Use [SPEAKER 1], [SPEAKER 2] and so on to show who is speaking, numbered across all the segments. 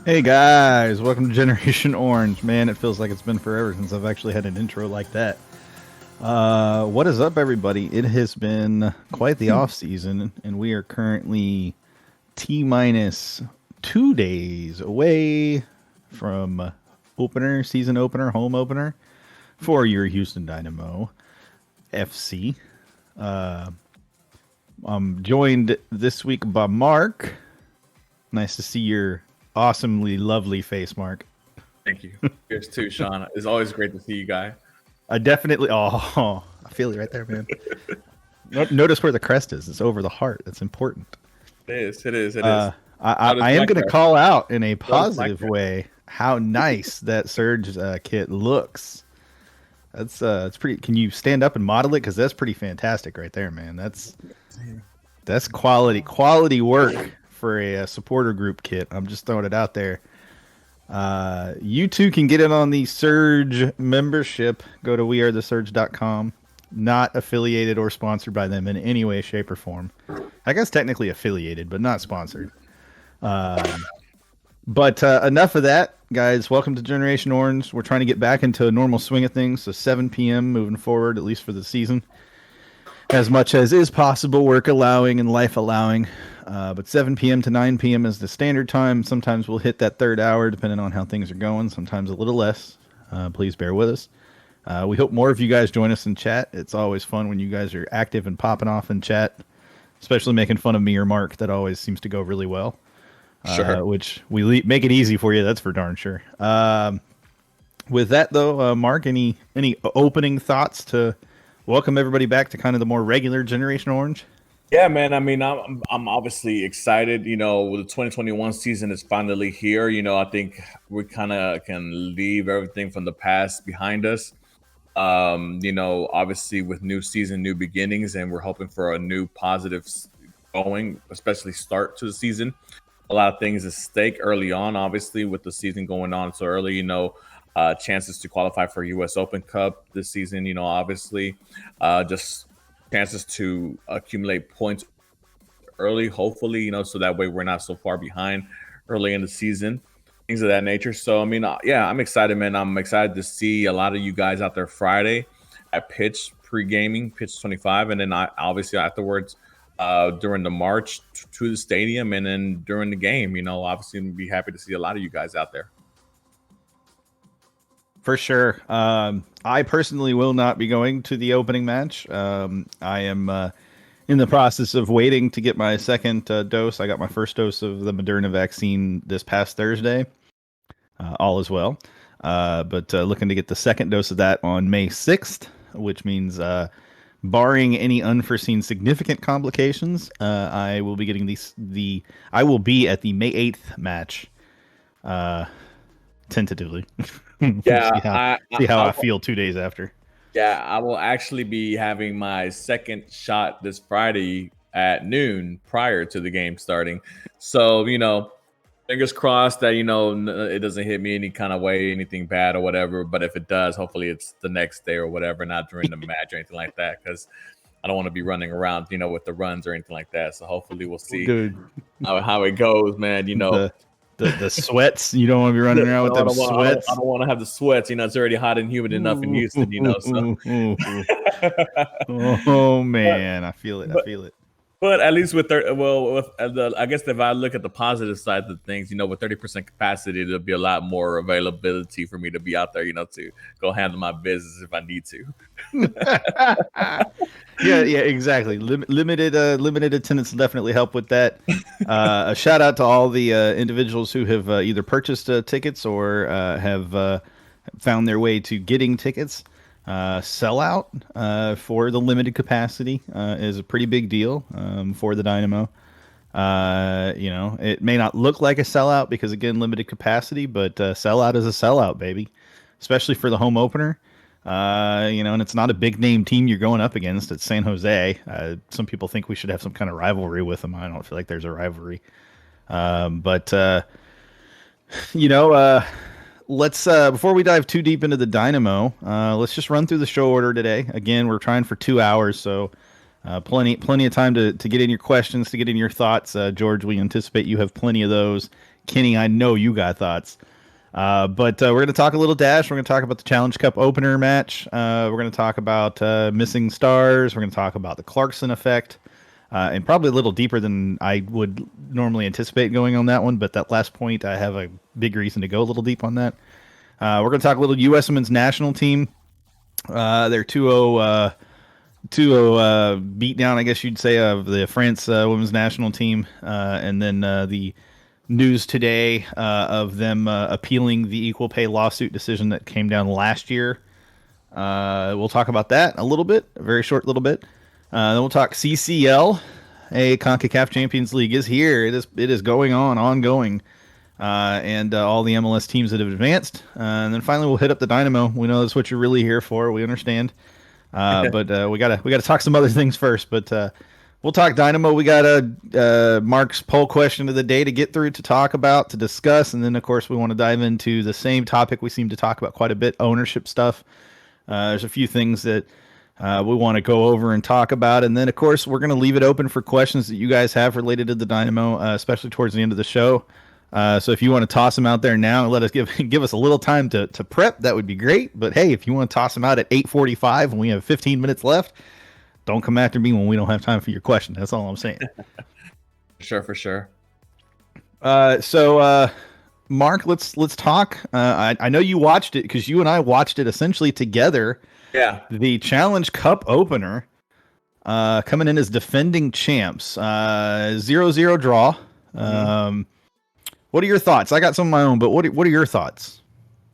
[SPEAKER 1] Hey guys, welcome to Generation Orange. Man, it feels like it's been forever since I've actually had an intro like that. What is up, everybody? It has been quite the off season, and we are currently T minus 2 days away from season opener, home opener for your Houston Dynamo FC. I'm joined this week by Mark. Nice to see your awesomely lovely face, Mark.
[SPEAKER 2] Thank you. Yours too, Sean. It's always great to see you, guy.
[SPEAKER 1] I feel you right there, man. Notice where the crest is. It's over the heart. That's important.
[SPEAKER 2] It is.
[SPEAKER 1] I am going to call out in a positive way how nice that Surge kit looks. It's pretty. Can you stand up and model it? Because that's pretty fantastic right there, man. That's quality work for a supporter group kit. I'm just throwing it out there. You too can get it on the Surge membership. Go to wearethesurge.com. Not affiliated or sponsored by them in any way, shape, or form. I guess technically affiliated, but not sponsored. But enough of that, guys. Welcome to Generation Orange. We're trying to get back into a normal swing of things, so 7 p.m. moving forward, at least for the season. As much as is possible, work allowing and life allowing. But 7 p.m. to 9 p.m. is the standard time. Sometimes we'll hit that third hour, depending on how things are going. Sometimes a little less. Please bear with us. We hope more of you guys join us in chat. It's always fun when you guys are active and popping off in chat, especially making fun of me or Mark. That always seems to go really well.
[SPEAKER 2] Sure.
[SPEAKER 1] Which we make it easy for you. That's for darn sure. With that, though, Mark, any opening thoughts to welcome everybody back to kind of the more regular Generation Orange?
[SPEAKER 2] Yeah, man. I mean, I'm obviously excited. The 2021 season is finally here. I think we kind of can leave everything from the past behind us. Obviously with new season, new beginnings, and we're hoping for a new positive going, especially start to the season. A lot of things at stake early on, obviously, with the season going on so early. Chances to qualify for U.S. Open Cup this season. Obviously, just chances to accumulate points early, hopefully, so that way we're not so far behind early in the season, things of that nature. So, I mean, I'm excited, man. I'm excited to see a lot of you guys out there Friday at Pitch pre-gaming, Pitch 25, and then obviously afterwards during the march to the stadium, and then during the game, obviously I'm be happy to see a lot of you guys out there.
[SPEAKER 1] For sure. I personally will not be going to the opening match. I am in the process of waiting to get my second dose. I got my first dose of the Moderna vaccine this past Thursday. All is well. But looking to get the second dose of that on May 6th, which means barring any unforeseen significant complications, I will be getting I will be at the May 8th match. Tentatively.
[SPEAKER 2] Yeah,
[SPEAKER 1] see how I feel 2 days after.
[SPEAKER 2] Yeah, I will actually be having my second shot this Friday at noon prior to the game starting. So, fingers crossed that, it doesn't hit me any kind of way, anything bad or whatever. But if it does, hopefully it's the next day or whatever, not during the match or anything like that, because I don't want to be running around, with the runs or anything like that. So hopefully we'll see how it goes, man.
[SPEAKER 1] The sweats, you don't want to be running around with them sweats.
[SPEAKER 2] I don't want to have the sweats. It's already hot and humid enough in Houston, So.
[SPEAKER 1] Oh man, I feel it.
[SPEAKER 2] But at least with I guess if I look at the positive side of things, with 30% capacity, there'll be a lot more availability for me to be out there, to go handle my business if I need to.
[SPEAKER 1] Yeah, exactly. Limited attendance will definitely help with that. A shout out to all the individuals who have either purchased tickets or have found their way to getting tickets. Sellout for the limited capacity is a pretty big deal for the Dynamo. It may not look like a sellout because again, limited capacity, but sellout is a sellout, baby, especially for the home opener. And it's not a big name team you're going up against. It's San Jose. Some people think we should have some kind of rivalry with them. I don't feel like there's a rivalry. But let's before we dive too deep into the Dynamo, let's just run through the show order today. Again, we're trying for 2 hours, so plenty of time to get in your questions, to get in your thoughts. George, we anticipate you have plenty of those. Kenny, I know you got thoughts. But we're going to talk a little Dash. We're going to talk about the Challenge Cup opener match. We're going to talk about missing stars. We're going to talk about the Clarkson effect. And probably a little deeper than I would normally anticipate going on that one. But that last point, I have a big reason to go a little deep on that. We're going to talk a little U.S. Women's National Team. Their 2-0 beatdown, I guess you'd say, of the France Women's National Team. And then the news today of them appealing the equal pay lawsuit decision that came down last year. We'll talk about that a little bit, a very short little bit. Then we'll talk CCL. CONCACAF Champions League is here. It is ongoing. And all the MLS teams that have advanced. And then finally we'll hit up the Dynamo. We know that's what you're really here for. We understand. But we gotta talk some other things first. But we'll talk Dynamo. We got Mark's poll question of the day to get through, to talk about, to discuss, and then of course we want to dive into the same topic we seem to talk about quite a bit: ownership stuff. There's a few things that we want to go over and talk about, and then of course we're going to leave it open for questions that you guys have related to the Dynamo, especially towards the end of the show. So if you want to toss them out there now and let us give us a little time to prep, that would be great. But hey, if you want to toss them out at 8:45 and we have 15 minutes left, don't come after me when we don't have time for your question. That's all I'm saying.
[SPEAKER 2] For sure.
[SPEAKER 1] So Mark, let's talk. I know you watched it because you and I watched it essentially together.
[SPEAKER 2] Yeah.
[SPEAKER 1] The Challenge Cup opener, coming in as defending champs, 0-0 draw. Mm-hmm. What are your thoughts? I got some of my own, but what are your thoughts?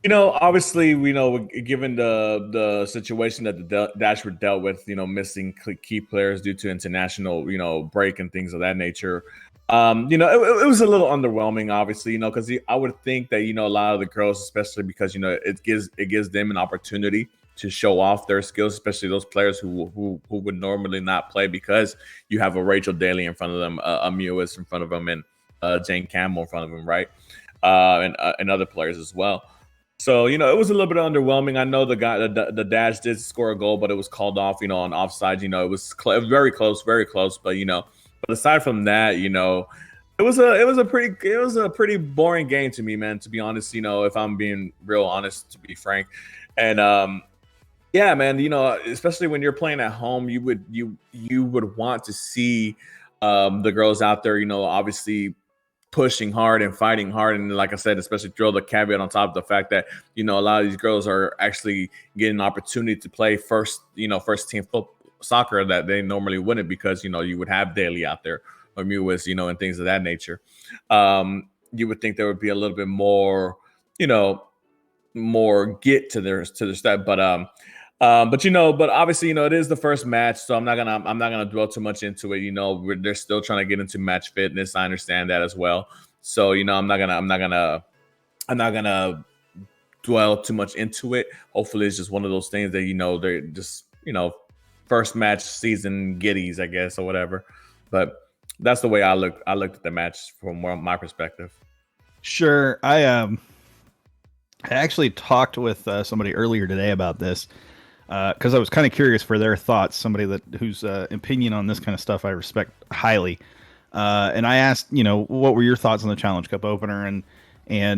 [SPEAKER 2] Obviously, we know, given the situation that the Dash were dealt with, missing key players due to international, break and things of that nature. It was a little underwhelming, obviously, because I would think that, a lot of the girls, especially because, it gives them an opportunity to show off their skills, especially those players who would normally not play, because you have a Rachel Daly in front of them, a Mewis in front of them, and Jane Campbell in front of them, right? And other players as well. So, it was a little bit underwhelming. I know the Dash did score a goal, but it was called off, on offside. It was very close. But, but aside from that, it was a pretty boring game to me, man, to be honest, if I'm being real honest, to be frank. And, yeah, man, especially when you're playing at home, you would want to see the girls out there, obviously pushing hard and fighting hard. And like I said, especially throw the caveat on top of the fact that, a lot of these girls are actually getting an opportunity to play first team soccer that they normally wouldn't, because, you would have Daly out there or Mewis, and things of that nature. You would think there would be a little bit more, more get to their step, but obviously, it is the first match, so I'm not gonna dwell too much into it. They're still trying to get into match fitness. I understand that as well. So, I'm not gonna dwell too much into it. Hopefully, it's just one of those things that they're just first match season giddies, I guess, or whatever. But that's the way I looked at the match from my perspective.
[SPEAKER 1] Sure, I actually talked with somebody earlier today about this. Because I was kind of curious for their thoughts, somebody whose opinion on this kind of stuff I respect highly. And I asked, what were your thoughts on the Challenge Cup opener? And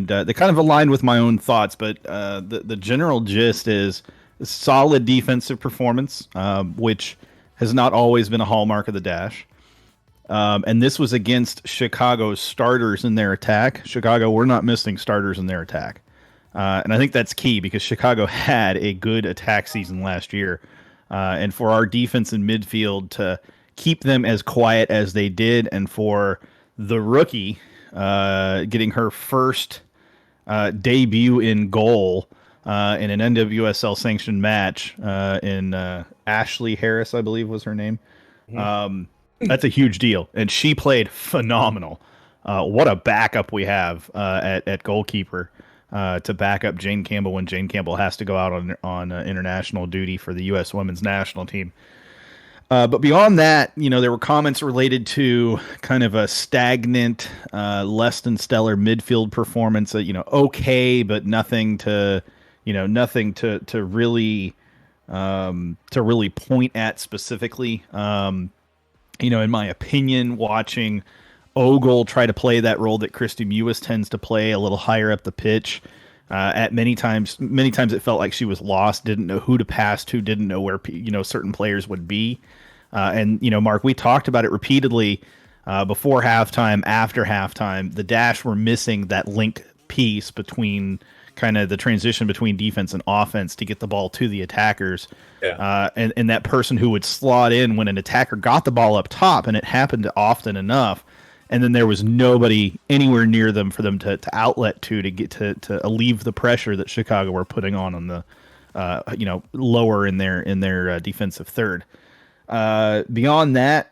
[SPEAKER 1] they kind of aligned with my own thoughts, but the general gist is solid defensive performance, which has not always been a hallmark of the Dash. And this was against Chicago's starters in their attack. Chicago were not missing starters in their attack. And I think that's key because Chicago had a good attack season last year. And for our defense and midfield to keep them as quiet as they did, and for the rookie getting her first debut in goal in an NWSL sanctioned match in Ashley Harris, I believe was her name. That's a huge deal, and she played phenomenal. What a backup we have at goalkeeper to back up Jane Campbell when Jane Campbell has to go out on international duty for the U.S. Women's National Team. But beyond that, there were comments related to kind of a stagnant, less than stellar midfield performance. Okay, but nothing to really point at specifically. In my opinion, watching Ogle try to play that role that Christy Mewis tends to play a little higher up the pitch. At many times it felt like she was lost, didn't know who to pass to, didn't know where certain players would be. And Mark, we talked about it repeatedly before halftime, after halftime. The Dash were missing that link piece between kind of the transition between defense and offense to get the ball to the attackers. Yeah. And that person who would slot in when an attacker got the ball up top, and it happened often enough. And then there was nobody anywhere near them for them to outlet to get to alleviate the pressure that Chicago were putting on the, lower in their defensive third. Beyond that,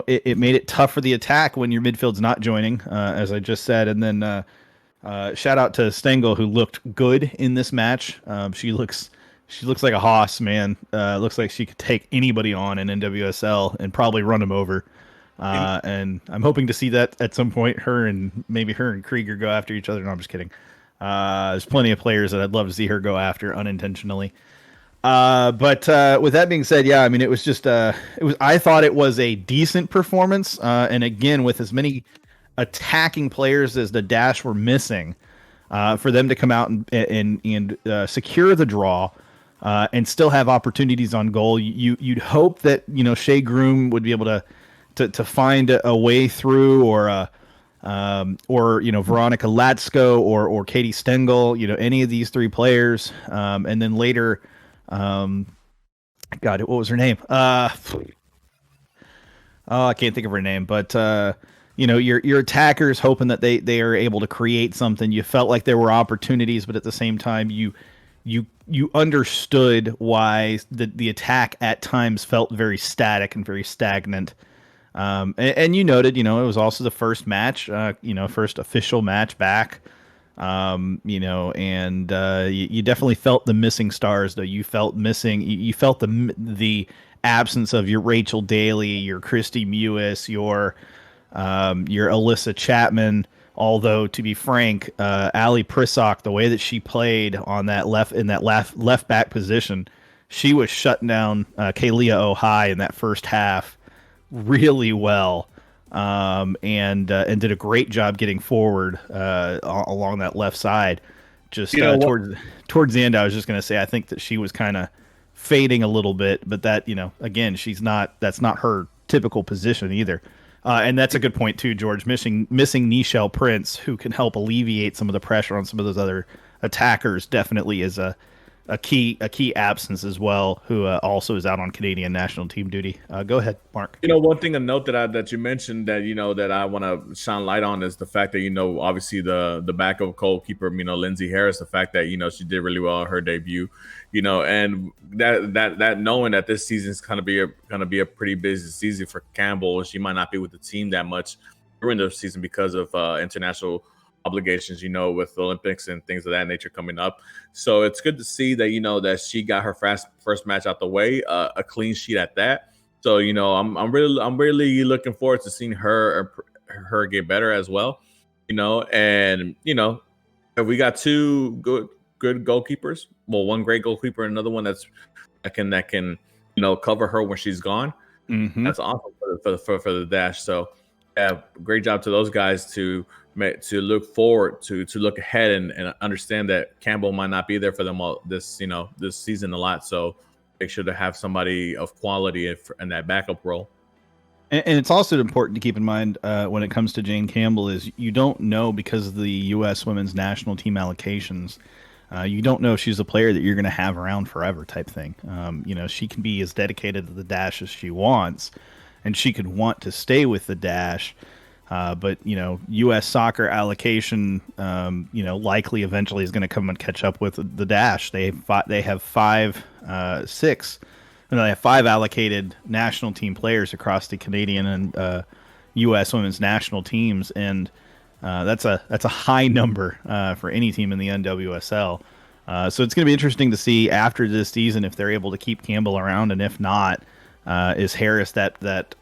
[SPEAKER 1] it made it tough for the attack when your midfield's not joining, as I just said. And then shout out to Stengel, who looked good in this match. She looks like a hoss, man. Looks like she could take anybody on in NWSL and probably run them over. And I'm hoping to see that at some point. Her and Krieger go after each other. No, I'm just kidding. There's plenty of players that I'd love to see her go after unintentionally. But with that being said, yeah, I mean, it was just I thought it was a decent performance. And again, with as many attacking players as the Dash were missing, for them to come out and secure the draw. And still have opportunities on goal. You'd hope that Shea Groom would be able to find a way through, or Veronica Latsko or Katie Stengel, any of these three players, and then later, God, what was her name? I can't think of her name, but your attackers hoping that they are able to create something. You felt like there were opportunities, but at the same time, you understood why the attack at times felt very static and very stagnant. And you noted, it was also the first match, first official match back, and you definitely felt the missing stars, though. You felt missing. You felt the absence of your Rachel Daly, your Christy Mewis, your Alyssa Chapman. Although, to be frank, Ali Prisock, the way that she played on that left back position, she was shutting down Kalia Ohai in that first half really well, and did a great job getting forward along that left side. Just towards the end, I was just going to say I think that she was kind of fading a little bit, but that again, that's not her typical position either. And that's a good point too, George. Missing Nichelle Prince, who can help alleviate some of the pressure on some of those other attackers, definitely is a key absence as well. Who also is out on Canadian national team duty. Go ahead, Mark.
[SPEAKER 2] One thing to note that you mentioned that that I want to shine light on is the fact that obviously the backup goalkeeper, Lindsay Harris, the fact that she did really well in her debut, and that knowing that this season is gonna be a pretty busy season for Campbell. She might not be with the team that much during the season because of international obligations, with the Olympics and things of that nature coming up. So it's good to see that that she got her first match out the way, a clean sheet at that. So I'm really looking forward to seeing her get better as well. And we got two good goalkeepers. Well, one great goalkeeper, and another one that can cover her when she's gone. Mm-hmm. That's awesome for the Dash. So yeah, great job to those guys to look forward to look ahead and understand that Campbell might not be there for them all this season a lot. So make sure to have somebody of quality in that backup role.
[SPEAKER 1] And it's also important to keep in mind when it comes to Jane Campbell is you don't know because of the U.S. women's national team allocations. You don't know if she's a player that you're going to have around forever type thing. She can be as dedicated to the dash as she wants, and she could want to stay with the dash. But U.S. soccer allocation, likely eventually is going to come and catch up with the dash. They have six. And they have five allocated national team players across the Canadian and U.S. women's national teams, and that's a high number for any team in the NWSL. So it's going to be interesting to see after this season if they're able to keep Campbell around, and if not, is Harris that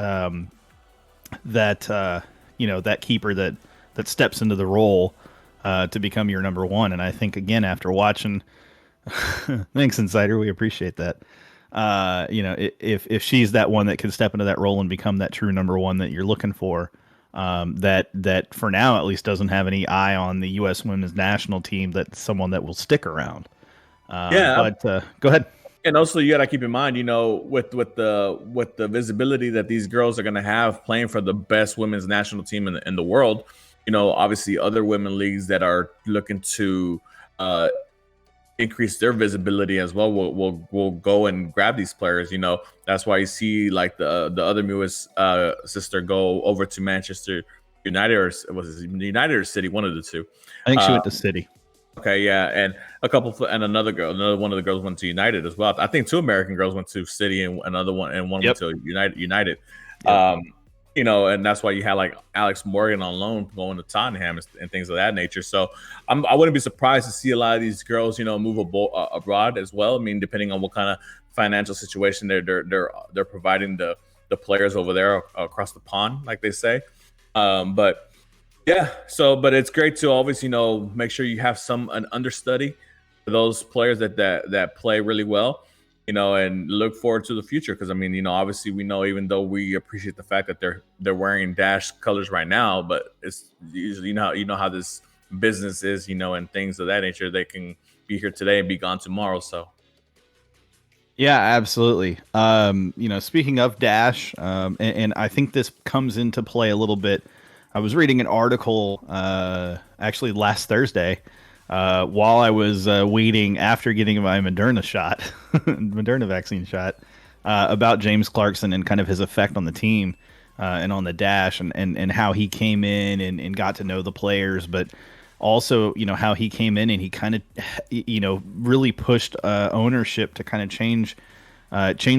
[SPEAKER 1] keeper that steps into the role to become your number one. And I think again after watching, thanks Insider, we appreciate that. If she's that one that can step into that role and become that true number one that you're looking for, that for now at least doesn't have any eye on the U.S. women's national team, that's someone that will stick around. But go ahead.
[SPEAKER 2] And also, you got to keep in mind, with the visibility that these girls are going to have playing for the best women's national team in the world, obviously other women leagues that are looking to increase their visibility as well will go and grab these players. That's why you see like the other newest sister go over to Manchester United, or was it United or City, one of the two.
[SPEAKER 1] I think she went to City.
[SPEAKER 2] Okay, yeah, and another one of the girls went to United as well. I think two American girls went to City and one went to United. Yep. And that's why you had like Alex Morgan on loan going to Tottenham and things of that nature. So I wouldn't be surprised to see a lot of these girls, move abroad as well. I mean, depending on what kind of financial situation they're providing the players over there across the pond, like they say. But it's great to always, make sure you have an understudy for those players that play really well. And look forward to the future. Because I mean, obviously we know, even though we appreciate the fact that they're wearing Dash colors right now, but it's usually, how this business is, and things of that nature. They can be here today and be gone tomorrow. So
[SPEAKER 1] yeah, absolutely. Speaking of Dash, and I think this comes into play a little bit. I was reading an article actually last Thursday. While I was waiting after getting my Moderna vaccine shot, about James Clarkson and kind of his effect on the team and on the dash, and how he came in and got to know the players, but also, how he came in and he kind of, really pushed ownership to kind of change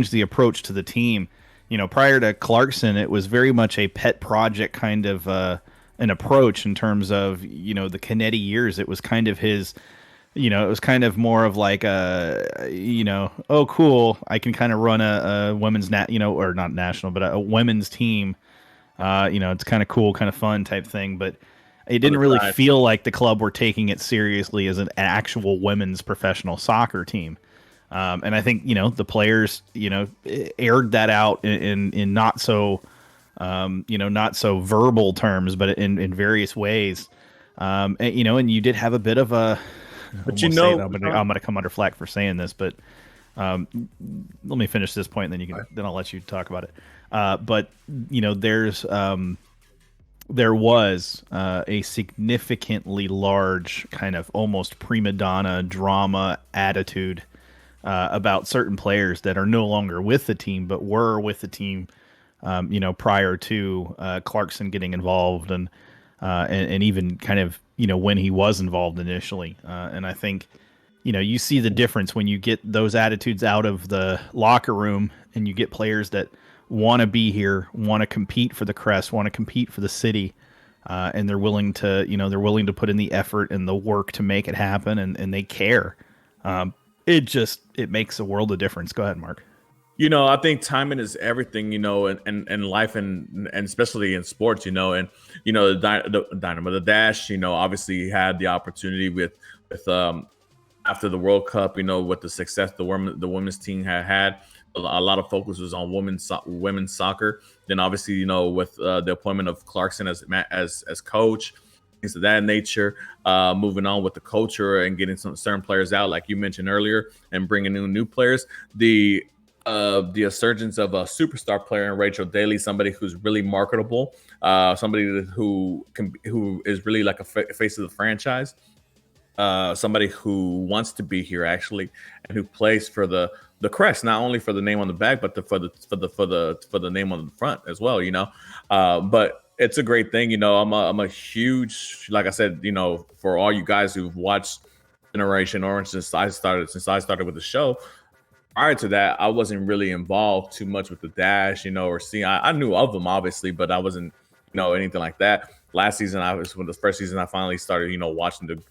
[SPEAKER 1] the approach to the team. Prior to Clarkson, it was very much a pet project kind of an approach in terms of, the Canetti years. It was kind of his, it was kind of more of like oh, cool, I can kind of run a women's, or not national, but a women's team. It's kind of cool, kind of fun type thing. But it didn't really feel like the club were taking it seriously as an actual women's professional soccer team. And I think, the players, aired that out in not so, not so verbal terms, but in various ways. And you did have a bit of a, but I'm going to come under flack for saying this, but let me finish this point, and then I'll let you talk about it. But there was a significantly large kind of almost prima donna drama attitude about certain players that are no longer with the team, but were with the team, prior to Clarkson getting involved, and even kind of, when he was involved initially. And I think, you see the difference when you get those attitudes out of the locker room and you get players that want to be here, want to compete for the crest, want to compete for the city. And they're willing to put in the effort and the work to make it happen, and they care. It makes a world of difference. Go ahead, Mark.
[SPEAKER 2] I think timing is everything, in life and especially in sports, and, the Dynamo, the Dash, obviously had the opportunity with after the World Cup, with the success the women's team had. A lot of focus was on women's soccer. Then obviously, with the appointment of Clarkson as coach, things of that nature, moving on with the culture and getting some certain players out, like you mentioned earlier, and bringing in new players. The the surgence of a superstar player in Rachel Daly, somebody who's really marketable, somebody who is really like a face of the franchise, somebody who wants to be here actually, and who plays for the crest, not only for the name on the back, but for the name on the front as well. But it's a great thing. I'm a huge, like I said, for all you guys who've watched Generation Orange since I started with the show. Prior to that, I wasn't really involved too much with the Dash, or seeing. I knew of them obviously, but I wasn't, anything like that. Last season, when the first season I finally started, watching the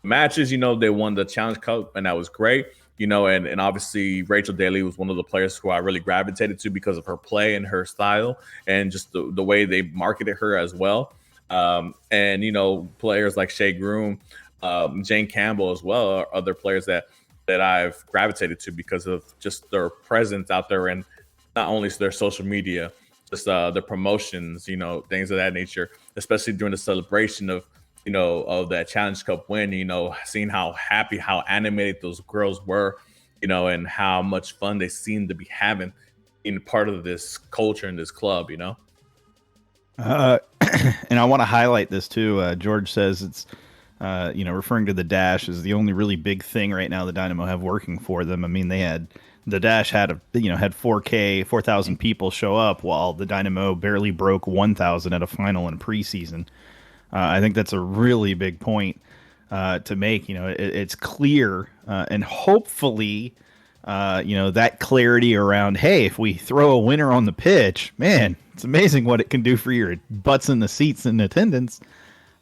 [SPEAKER 2] matches. They won the Challenge Cup, and that was great. And obviously Rachel Daly was one of the players who I really gravitated to because of her play and her style, and just the way they marketed her as well. And players like Shea Groom, Jane Campbell as well, are other players that I've gravitated to because of just their presence out there, and not only their social media, just their promotions, things of that nature, especially during the celebration of that Challenge Cup win, seeing how happy, how animated those girls were, and how much fun they seemed to be having in part of this culture and this club,
[SPEAKER 1] And I want to highlight this too. George says it's, referring to the Dash is the only really big thing right now the Dynamo have working for them. I mean, the Dash had 4,000 people show up, while the Dynamo barely broke 1,000 at a final in preseason. I think that's a really big point to make. It's clear, and hopefully, that clarity around, hey, if we throw a winner on the pitch, man, it's amazing what it can do for your butts in the seats and attendance.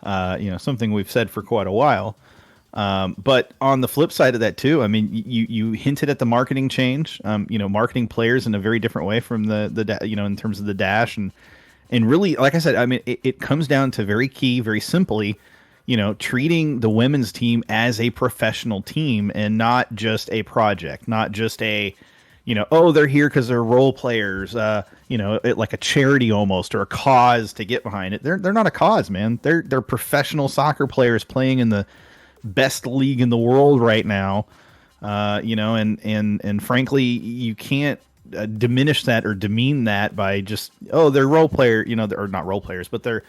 [SPEAKER 1] Something we've said for quite a while. But on the flip side of that too, I mean, you hinted at the marketing change. Marketing players in a very different way from the in terms of the Dash, and really, like I said, I mean, it comes down to very simply, treating the women's team as a professional team and not just a project, not just a, they're here because they're role players, like a charity almost, or a cause to get behind it. They're not a cause, man. They're professional soccer players playing in the best league in the world right now. And frankly, you can't diminish that or demean that by just, they're role player, or not role players, but they're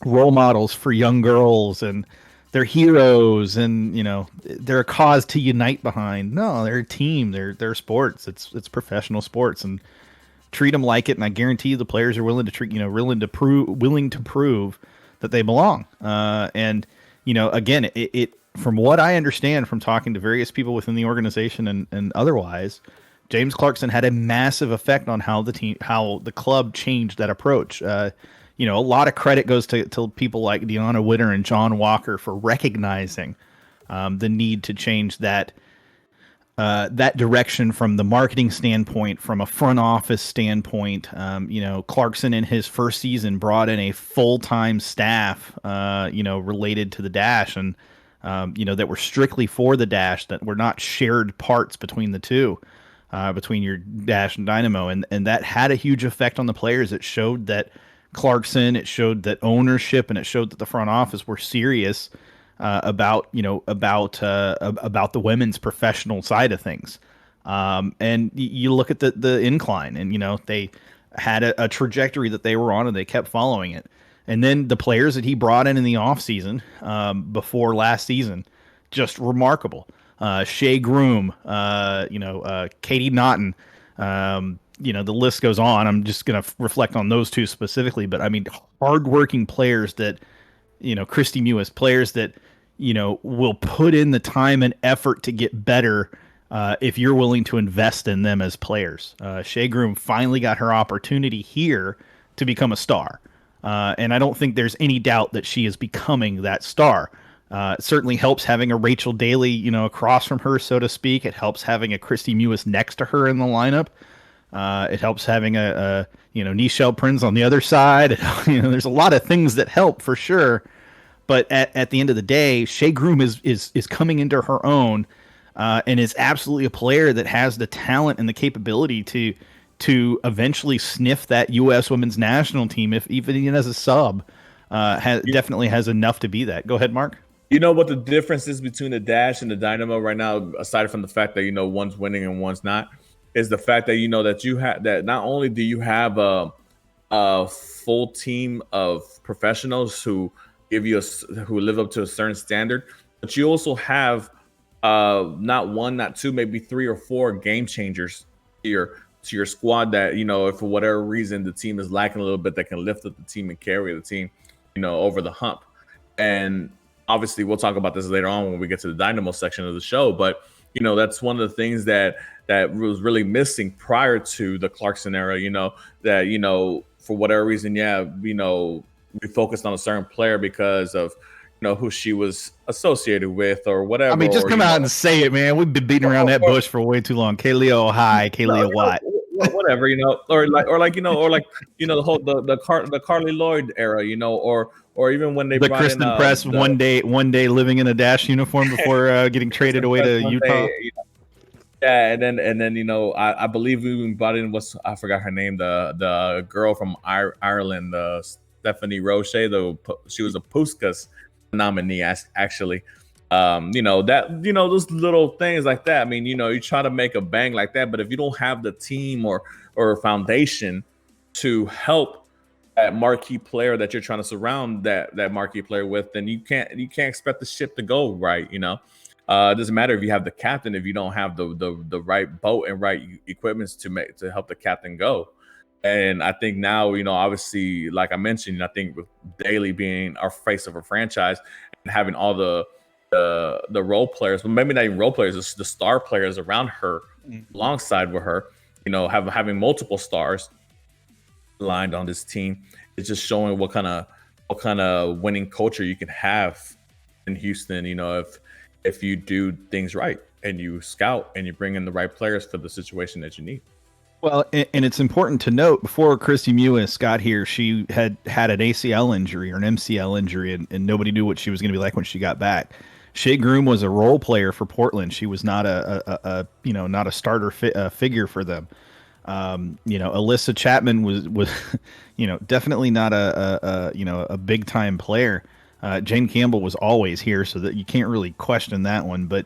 [SPEAKER 1] role models for young girls, and they're heroes, and they're a cause to unite behind. No, they're a team. They're sports. It's professional sports, and treat them like it. And I guarantee you, the players are willing to prove that they belong. And again, it from what I understand from talking to various people within the organization and otherwise, James Clarkson had a massive effect on how the club changed that approach. A lot of credit goes to people like Deanna Witter and John Walker for recognizing the need to change that direction from the marketing standpoint, from a front office standpoint. Clarkson in his first season brought in a full-time staff, related to the Dash, and that were strictly for the Dash, that were not shared parts between the two. Between your Dash and Dynamo, and that had a huge effect on the players. It showed that Clarkson, it showed that ownership, and it showed that the front office were serious about the women's professional side of things. And you look at the incline, and they had a trajectory that they were on, and they kept following it. And then the players that he brought in the offseason, before last season, just remarkable. Shea Groom, Katie Naughton, the list goes on. I'm just going to reflect on those two specifically, but I mean, hardworking players that, Christy Mewis, players that, will put in the time and effort to get better if you're willing to invest in them as players. Shea Groom finally got her opportunity here to become a star. And I don't think there's any doubt that she is becoming that star. It certainly helps having a Rachel Daly, across from her, so to speak. It helps having a Christy Mewis next to her in the lineup. It helps having a Nichelle Prince on the other side. There's a lot of things that help for sure. But at the end of the day, Shea Groom is coming into her own, and is absolutely a player that has the talent and the capability to eventually sniff that U.S. women's national team, if even as a sub. Definitely has enough to be that. Go ahead, Mark.
[SPEAKER 2] You know what the difference is between the Dash and the Dynamo right now, aside from the fact that, one's winning and one's not? is the fact that that you have that not only do you have a full team of professionals who who live up to a certain standard, but you also have not one, not two, maybe 3 or 4 game changers to your squad that if for whatever reason the team is lacking a little bit, that can lift up the team and carry the team over the hump. And obviously we'll talk about this later on when we get to the Dynamo section of the show, but that's one of the things that was really missing prior to the Clarkson era. That for whatever reason, we focused on a certain player because of who she was associated with or whatever.
[SPEAKER 1] I mean, just come out and say it, man. We've been beating around that bush for way too long. Kaylee High, Kaylee Watt,
[SPEAKER 2] whatever, or the whole the Carly Lloyd era, or even when they
[SPEAKER 1] the
[SPEAKER 2] brought
[SPEAKER 1] Kristen
[SPEAKER 2] in,
[SPEAKER 1] Press one day living in a Dash uniform before getting traded away to Utah.
[SPEAKER 2] Yeah, and then I believe we even brought in I forgot her name, the girl from Ireland, Stephanie Roche. She was a Puskas nominee actually. Those little things like that. I mean, you try to make a bang like that, but if you don't have the team or foundation to help that marquee player that you're trying to surround that marquee player with, then you can't expect the ship to go right. It doesn't matter if you have the captain if you don't have the right boat and right equipments to help the captain go. And I think now, obviously, like I mentioned, I think with Daly being our face of a franchise and having all the role players, but maybe not even role players, the star players around her, alongside with her, having multiple stars aligned on this team, is just showing what kind of winning culture you can have in Houston. If you do things right and you scout and you bring in the right players for the situation that you need.
[SPEAKER 1] Well, and it's important to note, before Christy Mewis got here, she had an ACL injury or an MCL injury, and nobody knew what she was going to be like when she got back. Shea Groom was a role player for Portland. She was not not a starter figure for them. Alyssa Chapman was definitely not a big time player. Jane Campbell was always here, so that you can't really question that one. But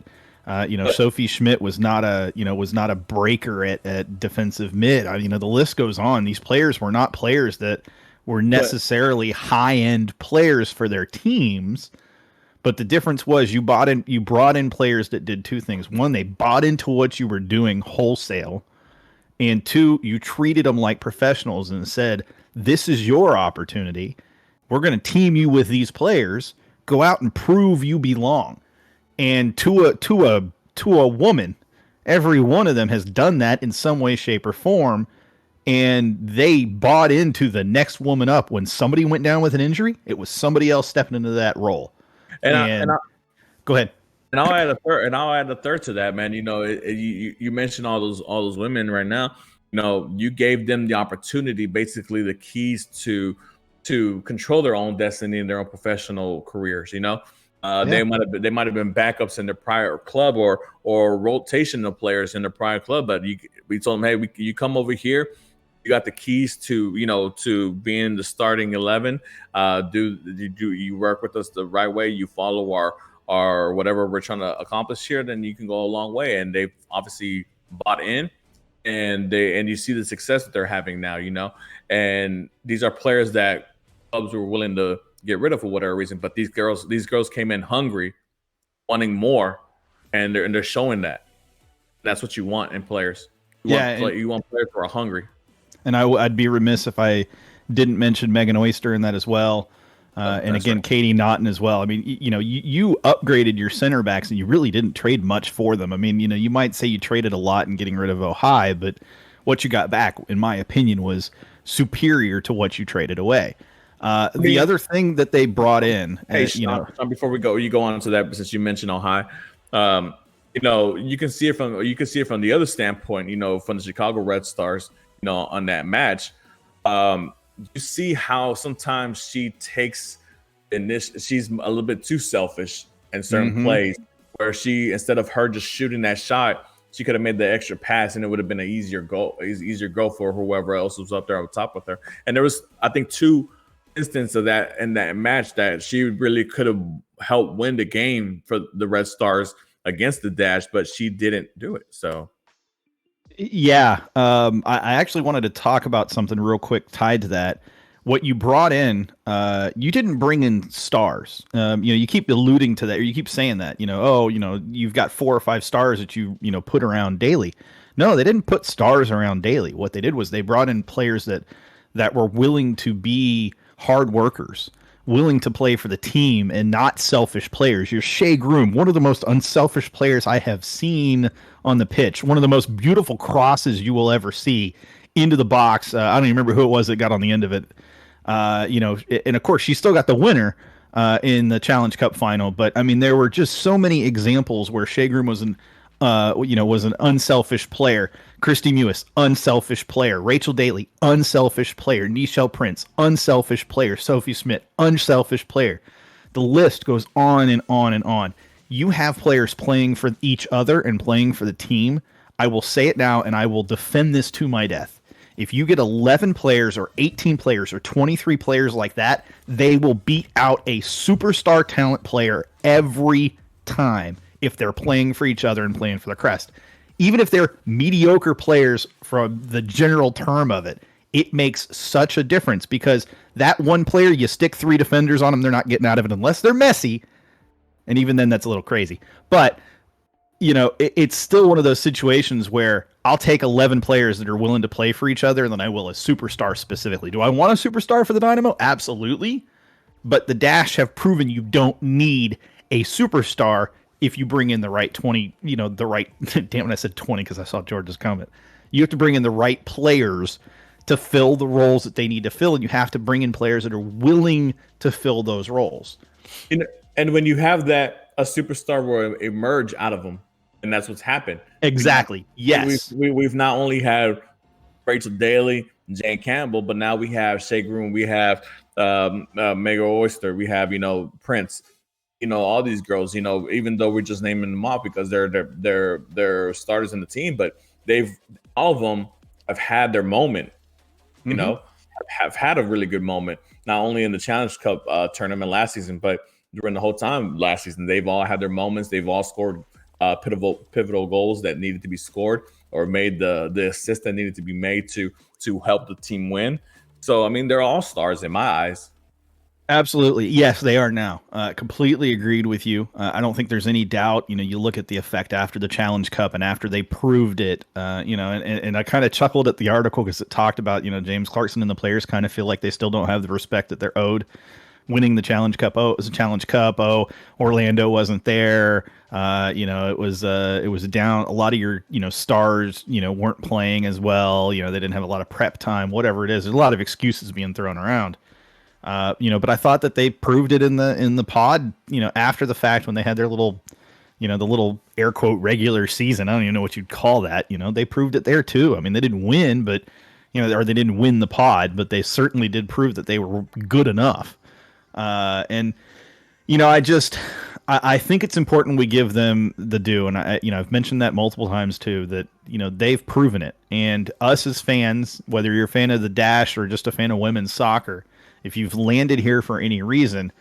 [SPEAKER 1] Sophie Schmidt was not a breaker at defensive mid. The list goes on. These players were not players that were necessarily high end players for their teams. But the difference was you brought in players that did two things. One, they bought into what you were doing wholesale. And two, you treated them like professionals and said, this is your opportunity. We're going to team you with these players. Go out and prove you belong. And to a woman, every one of them has done that in some way, shape, or form. And they bought into the next woman up. When somebody went down with an injury, it was somebody else stepping into that role. And go ahead.
[SPEAKER 2] And I'll add a third to that, man. You mentioned all those women right now. You gave them the opportunity, basically the keys to control their own destiny in their own professional careers. They might have been backups in their prior club or rotational players in their prior club, but we told them, hey, you come over here. You got the keys to being the starting 11. You work with us the right way? You follow our whatever we're trying to accomplish here, then you can go a long way. And they've obviously bought in, and you see the success that they're having now. And these are players that clubs were willing to get rid of for whatever reason, but these girls came in hungry, wanting more, and they're showing that. That's what you want in players. You want players who are hungry.
[SPEAKER 1] And I'd be remiss if I didn't mention Megan Oyster in that as well. And again, right. Katie Naughton as well. I mean, you upgraded your center backs, and you really didn't trade much for them. I mean, you might say you traded a lot in getting rid of Ohio, but what you got back, in my opinion, was superior to what you traded away. The other thing that they brought in,
[SPEAKER 2] Sean, before you go on to that, since you mentioned Ohio, you can see it from the other standpoint. From the Chicago Red Stars, on that match. You see how sometimes she takes she's a little bit too selfish in certain plays, where instead of her just shooting that shot, she could have made the extra pass and it would have been an easier goal for whoever else was up there on top with her. And there was, I think, 2 instances of that in that match that she really could have helped win the game for the Red Stars against the Dash, but she didn't do it. So
[SPEAKER 1] Yeah, I actually wanted to talk about something real quick tied to that. What you brought in, you didn't bring in stars. You keep alluding to that, or you keep saying that. Oh, you've got 4 or 5 stars that you put around daily. No, they didn't put stars around daily. What they did was they brought in players that were willing to be hard workers, willing to play for the team, and not selfish players. You're Shea Groom, one of the most unselfish players I have seen on the pitch. One of the most beautiful crosses you will ever see into the box. I don't even remember who it was that got on the end of it. And of course, she still got the winner in the Challenge Cup final. But I mean, there were just so many examples where Shea Groom was an unselfish player. Christy Mewis, unselfish player. Rachel Daly, unselfish player. Nichelle Prince, unselfish player. Sophie Smith, unselfish player. The list goes on and on and on. You have players playing for each other and playing for the team. I will say it now, and I will defend this to my death. If you get 11 players or 18 players or 23 players like that, they will beat out a superstar talent player every time if they're playing for each other and playing for the crest. Even if they're mediocre players from the general term of it, it makes such a difference because that one player, you stick 3 defenders on them, they're not getting out of it unless they're messy. And even then, that's a little crazy. But, it's still one of those situations where I'll take 11 players that are willing to play for each other than I will a superstar specifically. Do I want a superstar for the Dynamo? Absolutely. But the Dash have proven you don't need a superstar if you bring in the right 20, the right, damn it, I said 20 because I saw George's comment. You have to bring in the right players to fill the roles that they need to fill, and you have to bring in players that are willing to fill those roles.
[SPEAKER 2] And when you have that, a superstar will emerge out of them, and that's what's happened.
[SPEAKER 1] Exactly. Yes.
[SPEAKER 2] We've not only had Rachel Daly, Jane Campbell, but now we have Shea Groom, we have Mega Oyster, we have Prince, all these girls. Even though we're just naming them off because they're starters in the team, but all of them have had their moment. Have had a really good moment, not only in the Challenge Cup tournament last season, but during the whole time last season. They've all had their moments. They've all scored pivotal goals that needed to be scored or made the assist that needed to be made to help the team win. So, I mean, they're all stars in my eyes.
[SPEAKER 1] Absolutely. Yes, they are now. Completely agreed with you. I don't think there's any doubt. You look at the effect after the Challenge Cup and after they proved it, and I kind of chuckled at the article because it talked about, James Clarkson and the players kind of feel like they still don't have the respect that they're owed. Winning the Challenge Cup. Oh, it was a Challenge Cup. Oh, Orlando wasn't there. It was down. A lot of your, stars, weren't playing as well. They didn't have a lot of prep time, whatever it is. There's a lot of excuses being thrown around. But I thought that they proved it in the pod, after the fact when they had their little, the little air quote regular season. I don't even know what you'd call that. They proved it there too. I mean, they didn't win, but, or they didn't win the pod, but they certainly did prove that they were good enough. I think it's important we give them the due. And I've mentioned that multiple times too, that, they've proven it. And us as fans, whether you're a fan of the Dash or just a fan of women's soccer, if you've landed here for any reason,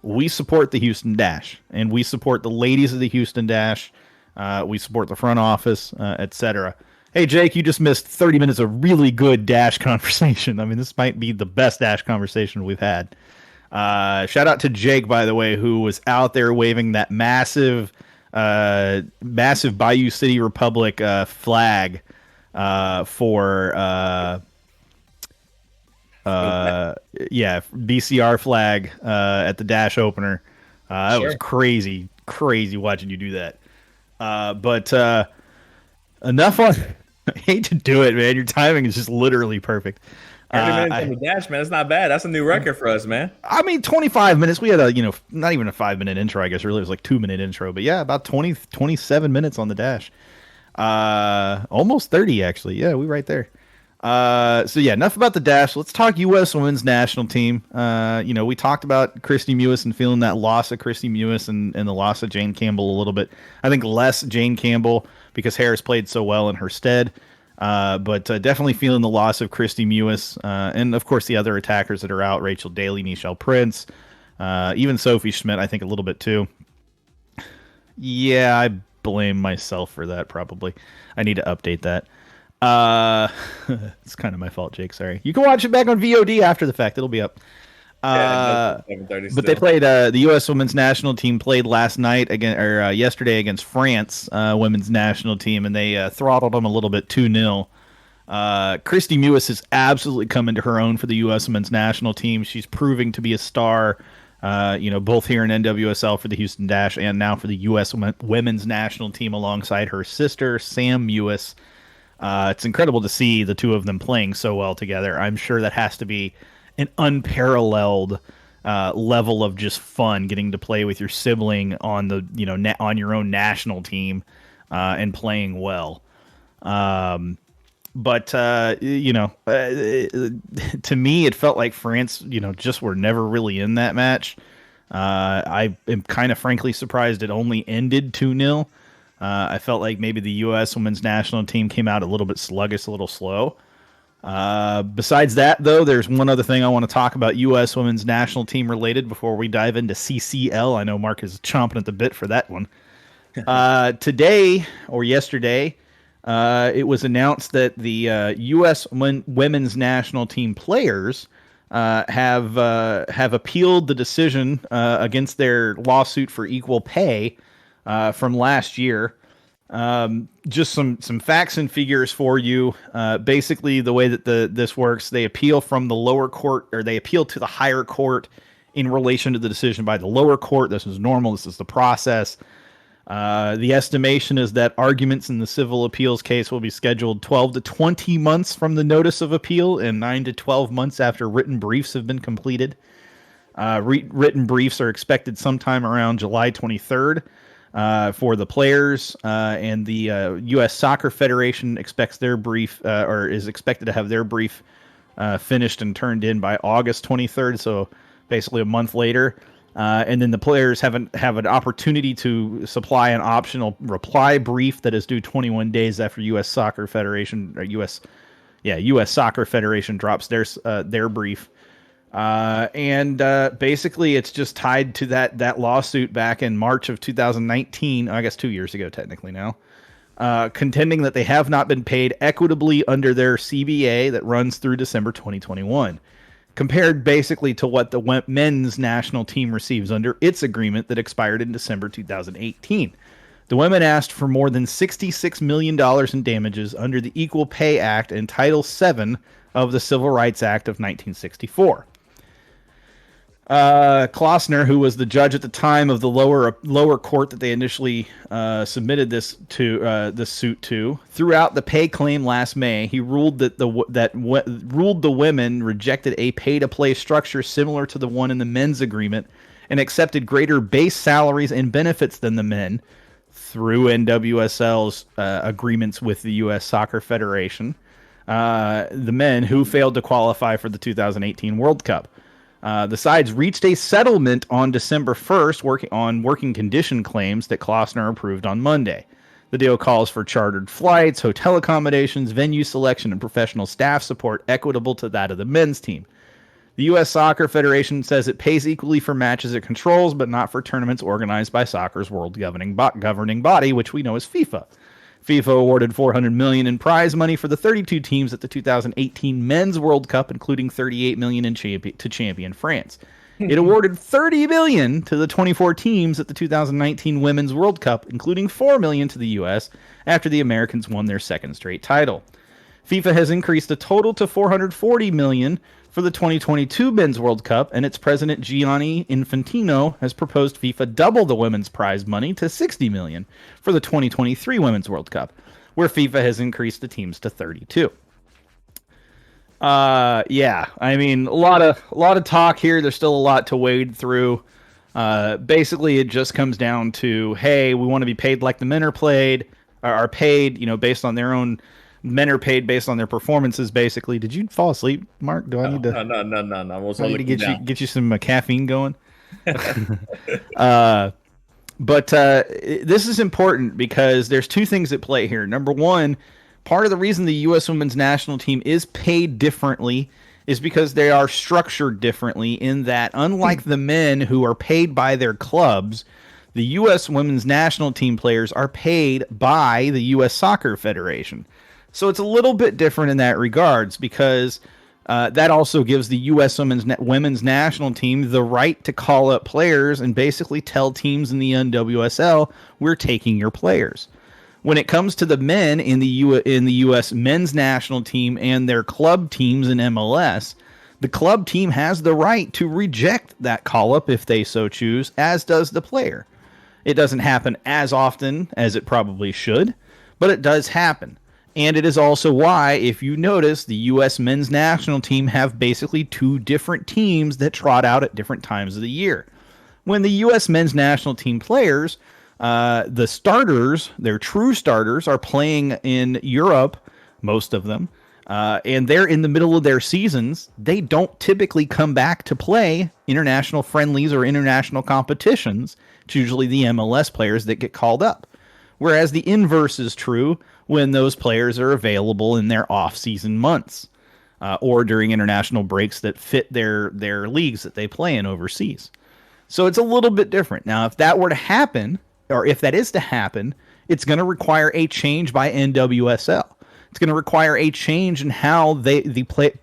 [SPEAKER 1] we support the Houston Dash and we support the ladies of the Houston Dash. We support the front office, etc. Hey, Jake, you just missed 30 minutes of really good Dash conversation. I mean, this might be the best Dash conversation we've had. Shout out to Jake, by the way, who was out there waving that massive Bayou City Republic flag for BCR flag at the Dash opener. That was crazy watching you do that. But enough on. I hate to do it, man. Your timing is just literally perfect.
[SPEAKER 2] 30 minutes on the Dash, man. That's not bad. That's a new record for us, man.
[SPEAKER 1] I mean, 25 minutes. We had a, not even a 5-minute intro, I guess. Really, it was like 2-minute intro. But yeah, about 27 minutes on the Dash. Almost 30, actually. Yeah, we right there. So yeah, enough about the Dash. Let's talk U.S. Women's National Team. We talked about Christy Mewis and feeling that loss of Christy Mewis and the loss of Jane Campbell a little bit. I think less Jane Campbell because Harris played so well in her stead. But definitely feeling the loss of Christy Mewis, and of course the other attackers that are out: Rachel Daly, Nichelle Prince, even Sophie Schmidt. I think a little bit too. Yeah, I blame myself for that. Probably, I need to update that. It's kind of my fault, Jake. Sorry. You can watch it back on VOD after the fact. It'll be up.
[SPEAKER 2] Yeah, 7:30
[SPEAKER 1] But they played. The U.S. women's national team played last night yesterday against France women's national team, and they throttled them a little bit 2-0. Christy Mewis has absolutely come into her own for the U.S. women's national team. She's proving to be a star. Both here in NWSL for the Houston Dash and now for the U.S. women's national team alongside her sister Sam Mewis. It's incredible to see the two of them playing so well together. I'm sure that has to be an unparalleled level of just fun getting to play with your sibling on the on your own national team and playing well. But to me, it felt like France, just were never really in that match. I am kind of frankly surprised it only ended 2-0. I felt like maybe the U.S. women's national team came out a little bit sluggish, a little slow. Besides that, though, there's one other thing I want to talk about U.S. women's national team related before we dive into CCL. I know Mark is chomping at the bit for that one. Today or yesterday, it was announced that the U.S. women's national team players have appealed the decision against their lawsuit for equal pay from last year. Just some facts and figures for you. Basically, the way that this works, they appeal from the lower court, or they appeal to the higher court in relation to the decision by the lower court. This is normal. This is the process. The estimation is that arguments in the civil appeals case will be scheduled 12 to 20 months from the notice of appeal and 9 to 12 months after written briefs have been completed. Written briefs are expected sometime around July 23rd. For the players, and the U.S. Soccer Federation expects their brief, or is expected to have their brief finished and turned in by August 23rd, so basically a month later. And then the players have an opportunity to supply an optional reply brief that is due 21 days after U.S. Soccer Federation or U.S. Soccer Federation drops their brief. Basically it's just tied to that lawsuit back in March of 2019, I guess 2 years ago technically now, contending that they have not been paid equitably under their CBA that runs through December 2021, compared basically to what the men's national team receives under its agreement that expired in December 2018. The women asked for more than $66 million in damages under the Equal Pay Act and Title VII of the Civil Rights Act of 1964. Klossner, who was the judge at the time of the lower court that they initially submitted this suit to, threw out the pay claim last May. He ruled that the women rejected a pay-to-play structure similar to the one in the men's agreement and accepted greater base salaries and benefits than the men through NWSL's agreements with the U.S. Soccer Federation. The men who failed to qualify for the 2018 World Cup. The sides reached a settlement on December 1st working condition claims that Klossner approved on Monday. The deal calls for chartered flights, hotel accommodations, venue selection, and professional staff support equitable to that of the men's team. The U.S. Soccer Federation says it pays equally for matches it controls, but not for tournaments organized by soccer's world governing body, which we know as FIFA. FIFA awarded $400 million in prize money for the 32 teams at the 2018 Men's World Cup, including $38 million to champion France. It awarded $30 million to the 24 teams at the 2019 Women's World Cup, including $4 million to the U.S. after the Americans won their second straight title. FIFA has increased the total to $440 million for the 2022 Men's World Cup, and its president Gianni Infantino has proposed FIFA double the women's prize money to $60 million for the 2023 Women's World Cup, where FIFA has increased the teams to 32. I mean, a lot of talk here. There's still a lot to wade through. Basically, it just comes down to, hey, we want to be paid like the men are paid, based on their own. Men are paid based on their performances, basically. Did you fall asleep, Mark? Do I need to?
[SPEAKER 2] No.
[SPEAKER 1] I need to get you some caffeine going. But this is important because there's two things at play here. Number one, part of the reason the U.S. women's national team is paid differently is because they are structured differently in that, unlike the men who are paid by their clubs, the U.S. women's national team players are paid by the U.S. Soccer Federation. So it's a little bit different in that regards because that also gives the U.S. women's national team the right to call up players and basically tell teams in the NWSL, we're taking your players. When it comes to the men in the U.S. men's national team and their club teams in MLS, the club team has the right to reject that call up if they so choose, as does the player. It doesn't happen as often as it probably should, but it does happen. And it is also why, if you notice, the U.S. men's national team have basically two different teams that trot out at different times of the year. When the U.S. men's national team players, the starters, their true starters, are playing in Europe, most of them, and they're in the middle of their seasons, they don't typically come back to play international friendlies or international competitions. It's usually the MLS players that get called up. Whereas the inverse is true when those players are available in their off-season months or during international breaks that fit their leagues that they play in overseas. So it's a little bit different. Now, if that were to happen, or if that is to happen, it's going to require a change by NWSL. It's going to require a change in how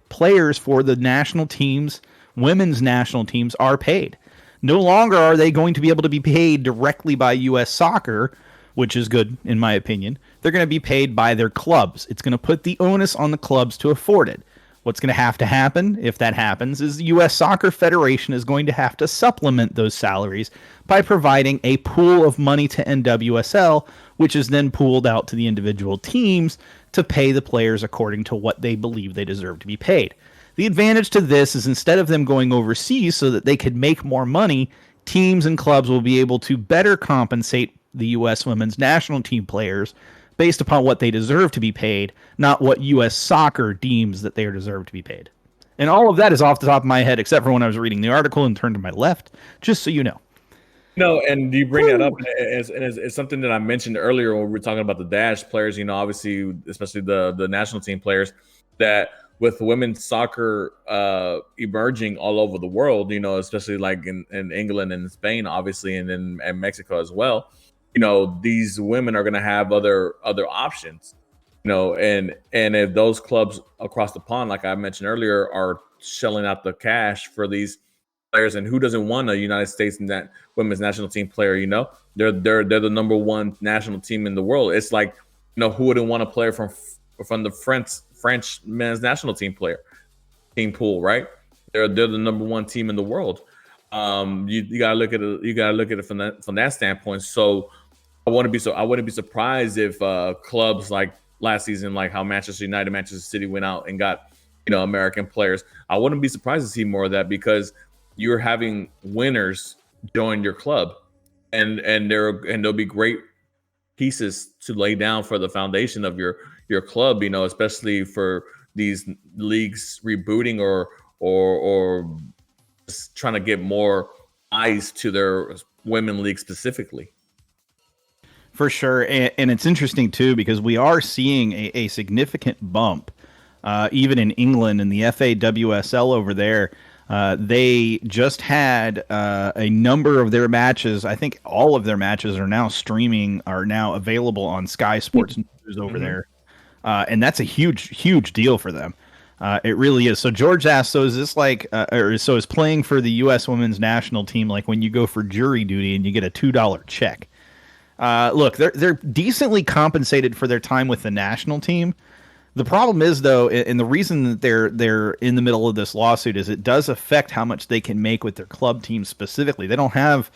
[SPEAKER 1] players for the national teams, women's national teams, are paid. No longer are they going to be able to be paid directly by U.S. Soccer, which is good in my opinion. They're going to be paid by their clubs. It's going to put the onus on the clubs to afford it. What's going to happen, if that happens, is the U.S. Soccer Federation is going to have to supplement those salaries by providing a pool of money to NWSL, which is then pooled out to the individual teams to pay the players according to what they believe they deserve to be paid. The advantage to this is instead of them going overseas so that they could make more money, teams and clubs will be able to better compensate the U.S. women's national team players based upon what they deserve to be paid, not what U.S. Soccer deems that they deserve to be paid. And all of that is off the top of my head, except for when I was reading the article and turned to my left, just so you know.
[SPEAKER 2] No, and you bring that up as something that I mentioned earlier when we were talking about the Dash players, obviously, especially the national team players, that with women's soccer emerging all over the world, especially like in England and Spain, obviously, and in Mexico as well, these women are going to have other options, and if those clubs across the pond, like I mentioned earlier, are shelling out the cash for these players, and who doesn't want a United States and that women's national team player? They're the number one national team in the world. It's like, who wouldn't want a player from the French men's national team pool, right? They're the number one team in the world. You gotta look at it from that standpoint. So I wouldn't be surprised if clubs like last season, like how Manchester United, Manchester City went out and got American players. I wouldn't be surprised to see more of that because you're having winners join your club, and there'll be great pieces to lay down for the foundation of your club. Especially for these leagues rebooting or just trying to get more eyes to their women league specifically.
[SPEAKER 1] For sure. And it's interesting, too, because we are seeing a significant bump, even in England and the FAWSL over there. They just had a number of their matches. I think all of their matches are now available on Sky Sports News over there. And that's a huge deal for them. It really is. So George asked, so is this like, so is playing for the U.S. women's national team like when you go for jury duty and you get a $2 check? Look, they're decently compensated for their time with the national team. The problem is, though, and the reason that they're in the middle of this lawsuit is it does affect how much they can make with their club team specifically. They don't have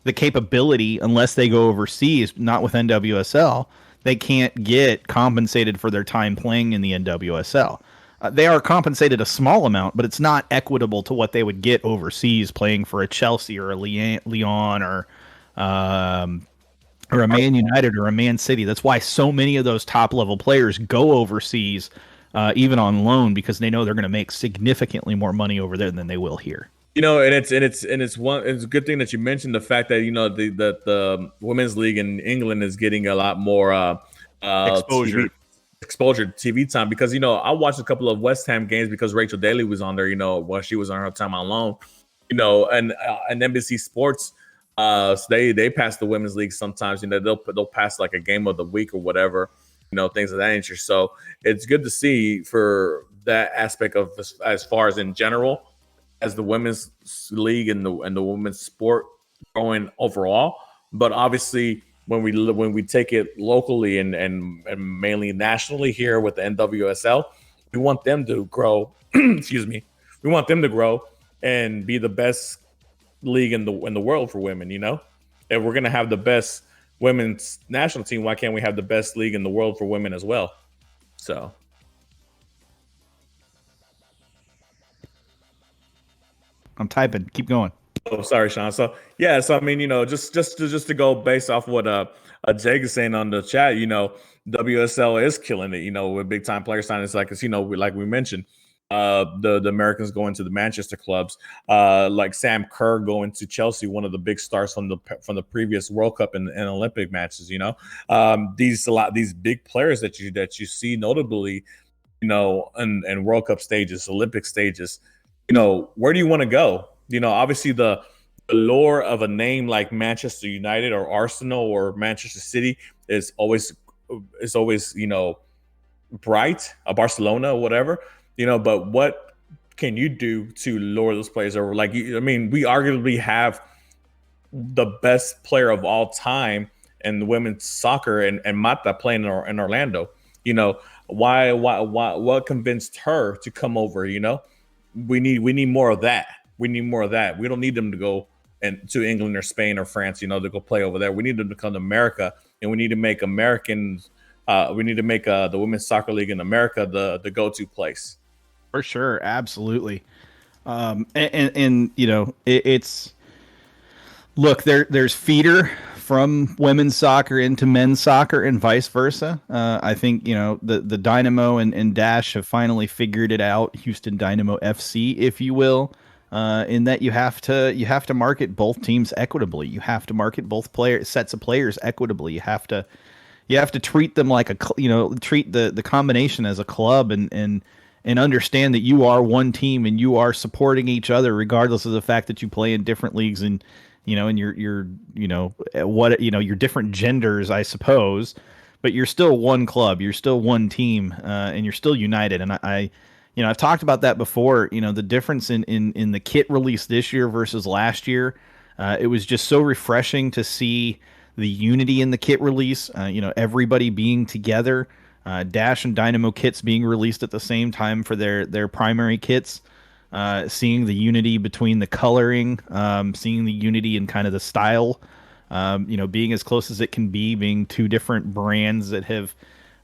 [SPEAKER 1] the capability unless they go overseas, not with NWSL. They can't get compensated for their time playing in the NWSL. They are compensated a small amount, but it's not equitable to what they would get overseas playing for a Chelsea or a Lyon or a Man United or a Man City. That's why so many of those top level players go overseas, even on loan, because they know they're going to make significantly more money over there than they will here.
[SPEAKER 2] And it's a good thing that you mentioned the fact that the women's league in England is getting a lot more
[SPEAKER 1] exposure
[SPEAKER 2] TV time, because I watched a couple of West Ham games because Rachel Daly was on there, while she was on her time on loan, and NBC Sports. So they pass the women's league sometimes. They'll pass like a game of the week or whatever, things of that nature. So it's good to see for that aspect of as far as in general, as the women's league and the women's sport growing overall. But obviously, when we take it locally and mainly nationally here with the NWSL, we want them to grow. Excuse me. We want them to grow and be the best league in the world for women. If we're gonna have the best women's national team, why can't we have the best league in the world for women as well? So.
[SPEAKER 1] I'm typing. Keep going.
[SPEAKER 2] Oh, sorry, Sean. So yeah, so I mean, just to go based off what Jake is saying on the chat, WSL is killing it, with big time player signings, like like we mentioned, the Americans going to the Manchester clubs, like Sam Kerr going to Chelsea, one of the big stars from the previous World Cup and Olympic matches. These big players that you see notably, in World Cup stages, Olympic stages. Where do you want to go? Obviously the lure of a name like Manchester United or Arsenal or Manchester City is always bright, Barcelona or whatever, but what can you do to lure those players over? Like, we arguably have the best player of all time in women's soccer and Mata playing in Orlando. Why what convinced her to come over? We need more of that. We need more of that. We don't need them to go to England or Spain or France, to go play over there. We need them to come to America, and we need to make Americans. We need to make the Women's Soccer League in America the go-to place.
[SPEAKER 1] For sure, absolutely. It's look there's feeder from women's soccer into men's soccer and vice versa. I think the Dynamo and Dash have finally figured it out. Houston Dynamo FC, if you will. In that you have to market both teams equitably. You have to market both sets of players equitably. You have to treat them like treat the combination as a club and understand that you are one team and you are supporting each other regardless of the fact that you play in different leagues and and your different genders, I suppose, but you're still one club, you're still one team, and you're still united. And I've talked about that before. The difference in the kit release this year versus last year, it was just so refreshing to see the unity in the kit release. Everybody being together, Dash and Dynamo kits being released at the same time for their primary kits. Seeing the unity between the coloring, seeing the unity in kind of the style, being as close as it can be, being two different brands that have.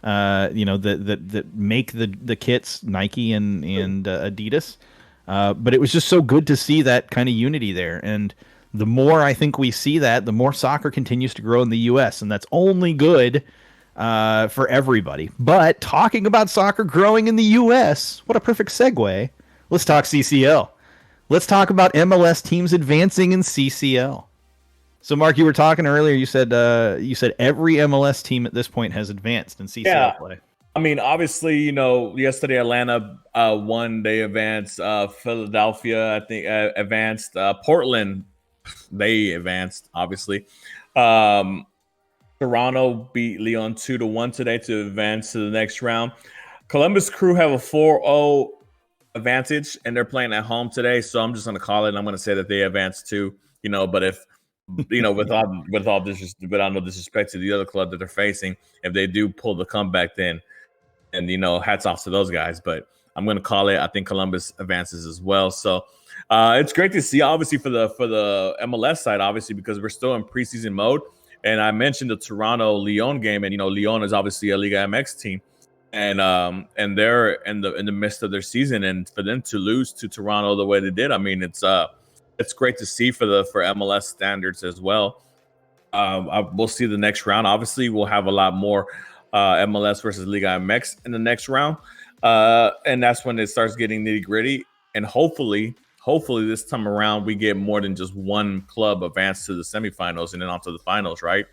[SPEAKER 1] That make the kits, Nike and Adidas. But it was just so good to see that kind of unity there. And the more I think we see that, the more soccer continues to grow in the U.S. And that's only good for everybody. But talking about soccer growing in the U.S., what a perfect segue. Let's talk CCL. Let's talk about MLS teams advancing in CCL. So, Mark, you were talking earlier. You said every MLS team at this point has advanced in CCL play.
[SPEAKER 2] Obviously, yesterday Atlanta won. They advanced. Philadelphia, I think, advanced. Portland, they advanced. Obviously, Toronto beat Lyon 2-1 today to advance to the next round. Columbus Crew have a 4-0 advantage, and they're playing at home today. So I'm just going to call it. And I'm going to say that they advanced too. But if with no disrespect to the other club that they're facing, if they do pull the comeback, then and hats off to those guys. But I'm going to call it. I think Columbus advances as well. So it's great to see, obviously, for the MLS side, obviously, because we're still in preseason mode. And I mentioned the Toronto Lyon game, and Lyon is obviously a Liga MX team. And they're in the midst of their season, and for them to lose to Toronto the way they did, it's great to see for MLS standards as well. We'll see the next round. Obviously, we'll have a lot more MLS versus Liga MX in the next round, and that's when it starts getting nitty gritty. And hopefully this time around we get more than just one club advance to the semifinals and then on to the finals. Right?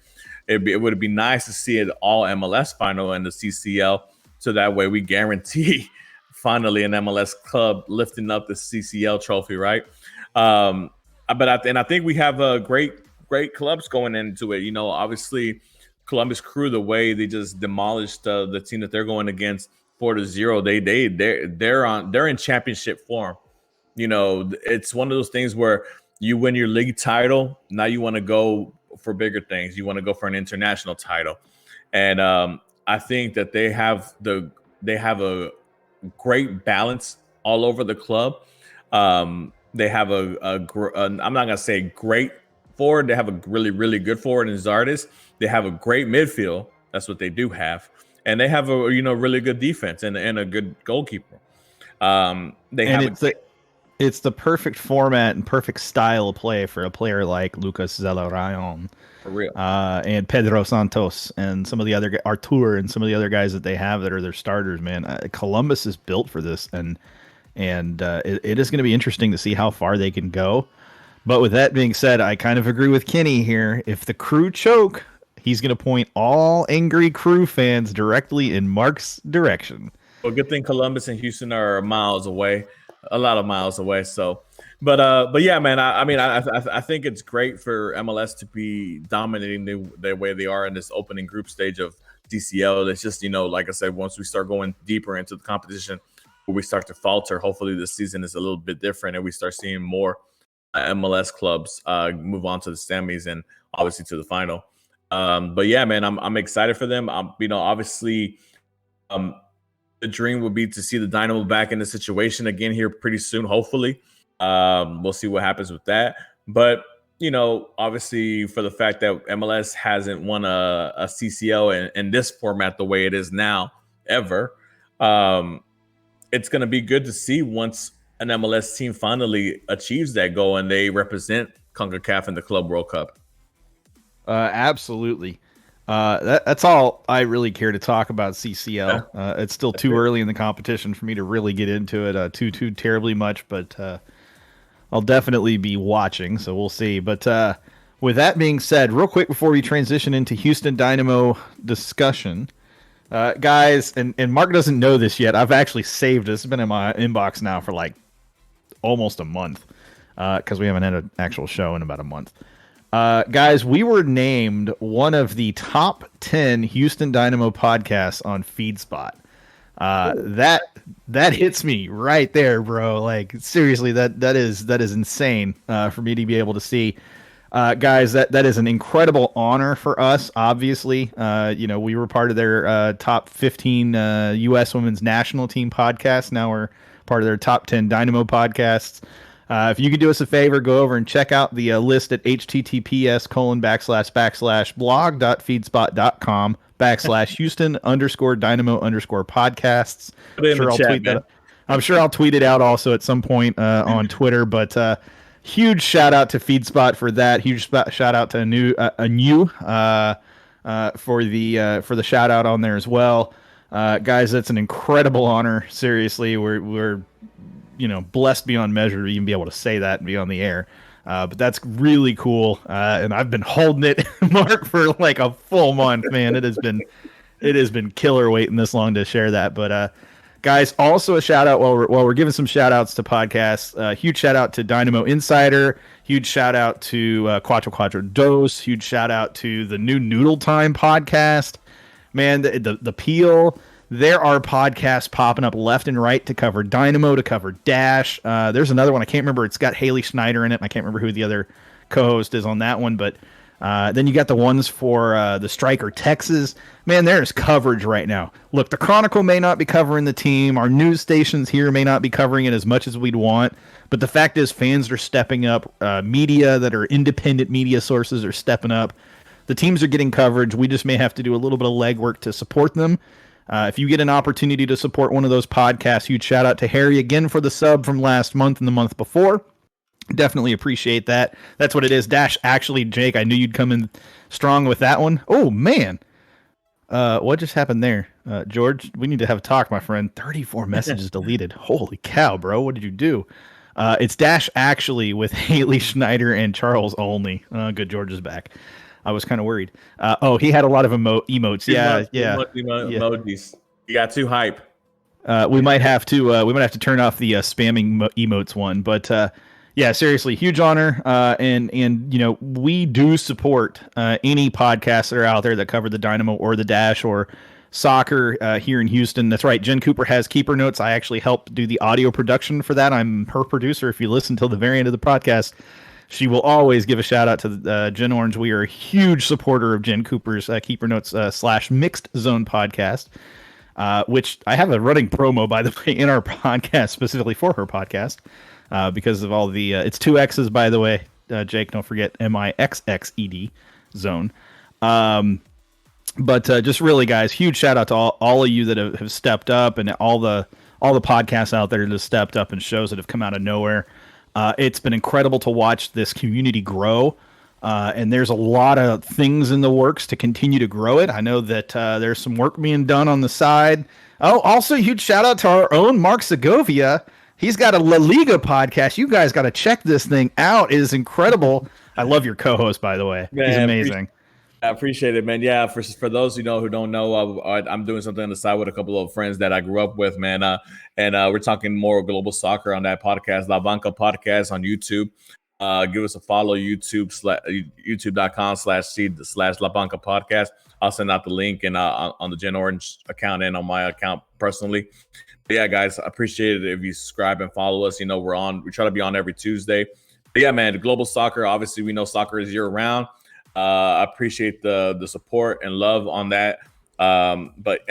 [SPEAKER 2] It would be nice to see it all MLS final and the CCL. So that way we guarantee finally an MLS club lifting up the CCL trophy, right? But I think we have great clubs going into it. Obviously Columbus Crew, the way they just demolished the team that they're going against 4-0. They're in championship form. You know, it's one of those things where you win your league title. Now you want to go for bigger things. You want to go for an international title, and I think that they have a great balance all over the club. They have I'm not gonna say great forward. They have a really, really good forward in Zardes. They have a great midfield. That's what they do have, and they have a really good defense and a good goalkeeper.
[SPEAKER 1] It's the perfect format and perfect style of play for a player like Lucas Zelarayan,
[SPEAKER 2] for real,
[SPEAKER 1] and Pedro Santos and some of the other Artur and some of the other guys that they have that are their starters. Man, Columbus is built for this, and it is going to be interesting to see how far they can go. But with that being said, I kind of agree with Kenny here. If the Crew choke, he's going to point all angry Crew fans directly in Mark's direction.
[SPEAKER 2] Well, good thing Columbus and Houston are miles away, a lot of miles away. So, but yeah, man. I think it's great for MLS to be dominating the way they are in this opening group stage of DCL. It's just like I said, once we start going deeper into the competition, where we start to falter. Hopefully, this season is a little bit different, and we start seeing more MLS clubs move on to the semis and obviously to the final. But yeah, man, I'm excited for them. Obviously, the dream would be to see the Dynamo back in the situation again here pretty soon. Hopefully, we'll see what happens with that. But obviously, for the fact that MLS hasn't won a CCL in this format the way it is now ever, it's going to be good to see once an MLS team finally achieves that goal and they represent CONCACAF in the Club World Cup.
[SPEAKER 1] Absolutely. That's all I really care to talk about CCL. It's still too early in the competition for me to really get into it too terribly much, but I'll definitely be watching, so we'll see. But with that being said, real quick before we transition into Houston Dynamo discussion, guys, and Mark doesn't know this yet. I've actually saved this. It's been in my inbox now for like almost a month because we haven't had an actual show in about a month. Guys, we were named one of the top 10 Houston Dynamo podcasts on FeedSpot. That hits me right there, bro. Like seriously, that is insane for me to be able to see. Guys, that is an incredible honor for us. Obviously, we were part of their top 15 U.S. Women's National Team podcast. Now we're part of their top 10 Dynamo podcasts. If you could do us a favor, go over and check out the list at https://blog.feedspot.com/Houston_Dynamo_podcasts. I'm sure I'll tweet it out also at some point on Twitter, but huge shout out to FeedSpot for that. Huge shout out to Anu for the shout out on there as well. Guys, that's an incredible honor. Seriously, we're blessed beyond measure to even be able to say that and be on the air. But that's really cool. And I've been holding it, Mark, for like a full month, man. It has been killer waiting this long to share that. But guys, also a shout out while we're giving some shout outs to podcasts. Huge shout out to Dynamo Insider. Huge shout out to Cuatro Cuatro Dos. Huge shout out to the new Noodle Time podcast. Man, the Peel. There are podcasts popping up left and right to cover Dynamo, to cover Dash. There's another one. I can't remember. It's got Haley Schneider in it. And I can't remember who the other co-host is on that one. But then you got the ones for the Striker Texas. Man, there's coverage right now. Look, the Chronicle may not be covering the team. Our news stations here may not be covering it as much as we'd want. But the fact is fans are stepping up. Media that are independent media sources are stepping up. The teams are getting coverage. We just may have to do a little bit of legwork to support them. If you get an opportunity to support one of those podcasts, huge shout out to Harry again for the sub from last month and the month before. Definitely appreciate that. That's what it is. Dash, actually, Jake, I knew you'd come in strong with that one. Oh, man. What just happened there? George, we need to have a talk, my friend. 34 messages deleted. Holy cow, bro. What did you do? It's Dash, actually, with Haley Schneider and Charles Olney. Good, George is back. I was kind of worried. He had a lot of emotes. Yeah.
[SPEAKER 2] Emojis. You got too hype.
[SPEAKER 1] We might have to turn off the spamming emotes one. But Yeah, seriously, huge honor. And you know, we do support any podcasts that are out there that cover the Dynamo or the Dash or soccer here in Houston. That's right. Jen Cooper has Keeper Notes. I actually helped do the audio production for that. I'm her producer. If you listen till the very end of the podcast, she will always give a shout out to Jen Orange. We are a huge supporter of Jen Cooper's Keeper Notes / Mixed Zone podcast. Which I have a running promo, by the way, in our podcast specifically for her podcast. Because of all the it's two X's, by the way, Jake, don't forget MIXXED zone. But just really, guys, huge shout out to all of you that have stepped up, and all the podcasts out there that have stepped up, and shows that have come out of nowhere. It's been incredible to watch this community grow, and there's a lot of things in the works to continue to grow it. I know that there's some work being done on the side. Oh, also huge shout out to our own Mark Segovia. He's got a La Liga podcast. You guys got to check this thing out. It is incredible. I love your co-host, by the way. Man, he's amazing.
[SPEAKER 2] I appreciate it, man. Yeah, for those who don't know, I'm doing something on the side with a couple of friends that I grew up with, man. And we're talking more global soccer on that podcast, La Banca Podcast on YouTube. Give us a follow, youtube.com/La Banca Podcast. I'll send out the link and on the Gen Orange account and on my account personally. But yeah, guys, I appreciate it if you subscribe and follow us. You know, we try to be on every Tuesday. But yeah, man, the global soccer, obviously we know soccer is year round. I appreciate the support and love on that. But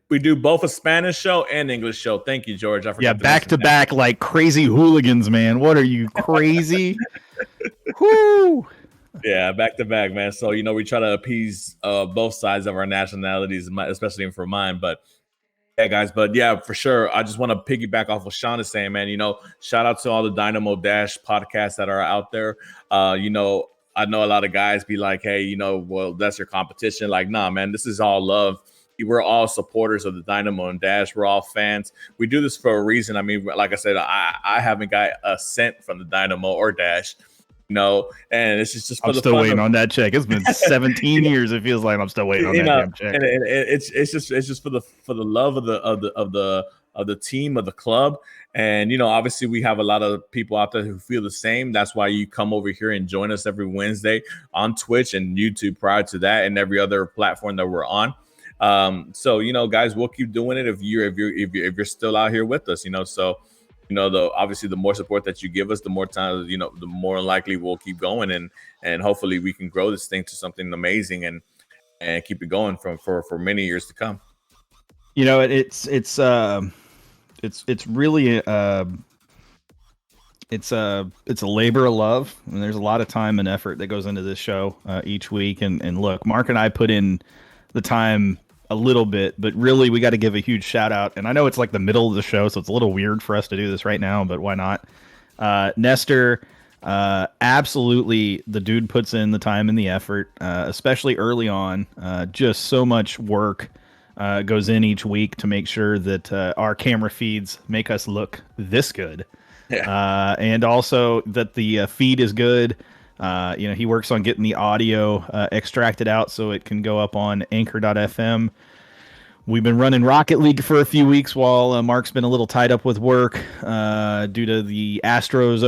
[SPEAKER 2] we do both a Spanish show and English show. Thank you, George.
[SPEAKER 1] Yeah, back to back like crazy hooligans, man. What are you, crazy? Whoo!
[SPEAKER 2] Yeah, back to back, man. So, you know, we try to appease both sides of our nationalities, especially for mine. But yeah, guys. But yeah, for sure. I just want to piggyback off what Sean is saying, man. You know, shout out to all the Dynamo Dash podcasts that are out there. You know, I know a lot of guys be like, hey, you know, well, that's your competition. Like, nah, man, this is all love. We're all supporters of the Dynamo and Dash. We're all fans. We do this for a reason. I mean, like I said, I haven't got a cent from the Dynamo or Dash, you know, and it's just for
[SPEAKER 1] I'm still waiting on that check. It's been 17 years. It feels like I'm still waiting on that damn check.
[SPEAKER 2] And it's just for the love of the team, of the club. And, you know, obviously we have a lot of people out there who feel the same. That's why you come over here and join us every Wednesday on Twitch and YouTube prior to that, and every other platform that we're on. So, you know, guys, we'll keep doing it if you're still out here with us, you know. So, you know, obviously the more support that you give us, the more time, you know, the more likely we'll keep going, and hopefully we can grow this thing to something amazing and keep it going for many years to come.
[SPEAKER 1] You know, it's really it's a labor of love, and there's a lot of time and effort that goes into this show each week. And look, Mark and I put in the time a little bit, but really we got to give a huge shout out. And I know it's like the middle of the show, so it's a little weird for us to do this right now, but why not? Nestor, absolutely, the dude puts in the time and the effort, especially early on. Just so much work goes in each week to make sure that our camera feeds make us look this good. Yeah. And also that the feed is good. You know, he works on getting the audio extracted out so it can go up on anchor.fm. We've been running Rocket League for a few weeks while Mark's been a little tied up with work due to the Astros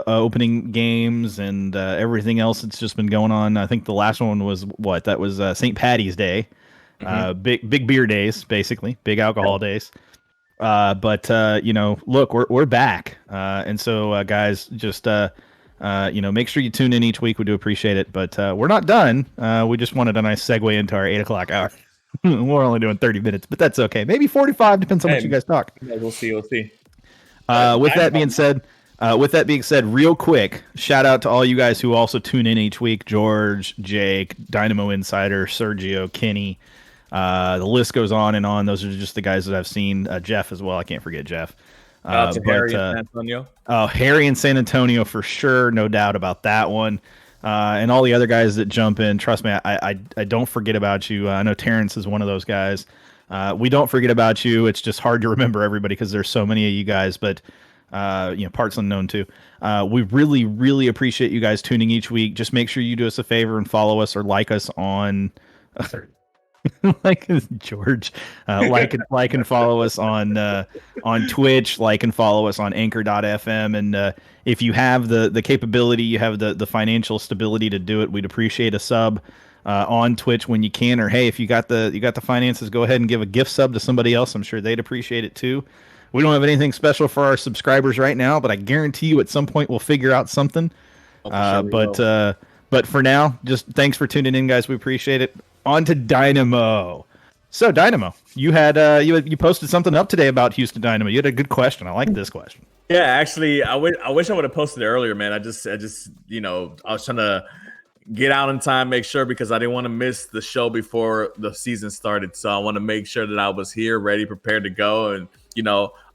[SPEAKER 1] opening games and everything else that's just been going on. I think the last one was that was St. Patty's Day. Big beer days, basically, big alcohol days. But you know, look, we're back. And so guys, just you know, make sure you tune in each week. We do appreciate it, but we're not done. We just wanted a nice segue into our 8 o'clock hour. We're only doing 30 minutes, but that's okay. Maybe 45, depends on how much you guys talk.
[SPEAKER 2] Yeah, we'll see.
[SPEAKER 1] With that being said, real quick, shout out to all you guys who also tune in each week: George, Jake, Dynamo Insider, Sergio, Kenny. The list goes on and on. Those are just the guys that I've seen. Jeff as well. I can't forget Jeff.
[SPEAKER 2] Harry in San Antonio.
[SPEAKER 1] Oh, Harry in San Antonio for sure, no doubt about that one. And all the other guys that jump in. Trust me, I don't forget about you. I know Terrence is one of those guys. We don't forget about you. It's just hard to remember everybody because there's so many of you guys. But you know, parts unknown too. We really, really appreciate you guys tuning each week. Just make sure you do us a favor and follow us or like us on Like George, like and follow us on Twitch, like and follow us on Anchor.fm, and if you have the capability, you have the financial stability to do it, we'd appreciate a sub on Twitch when you can. Or hey, if you got the finances, go ahead and give a gift sub to somebody else. I'm sure they'd appreciate it too. We don't have anything special for our subscribers right now, but I guarantee you at some point we'll figure out something.
[SPEAKER 2] Oh, for sure
[SPEAKER 1] But for now, just thanks for tuning in, guys. We appreciate it. On to Dynamo. So Dynamo, you posted something up today about Houston Dynamo. You had a good question. I like this question.
[SPEAKER 2] Yeah, actually, I wish I would have posted it earlier, man. I just I was trying to get out in time, make sure, because I didn't want to miss the show before the season started. So I want to make sure that I was here, ready, prepared to go. And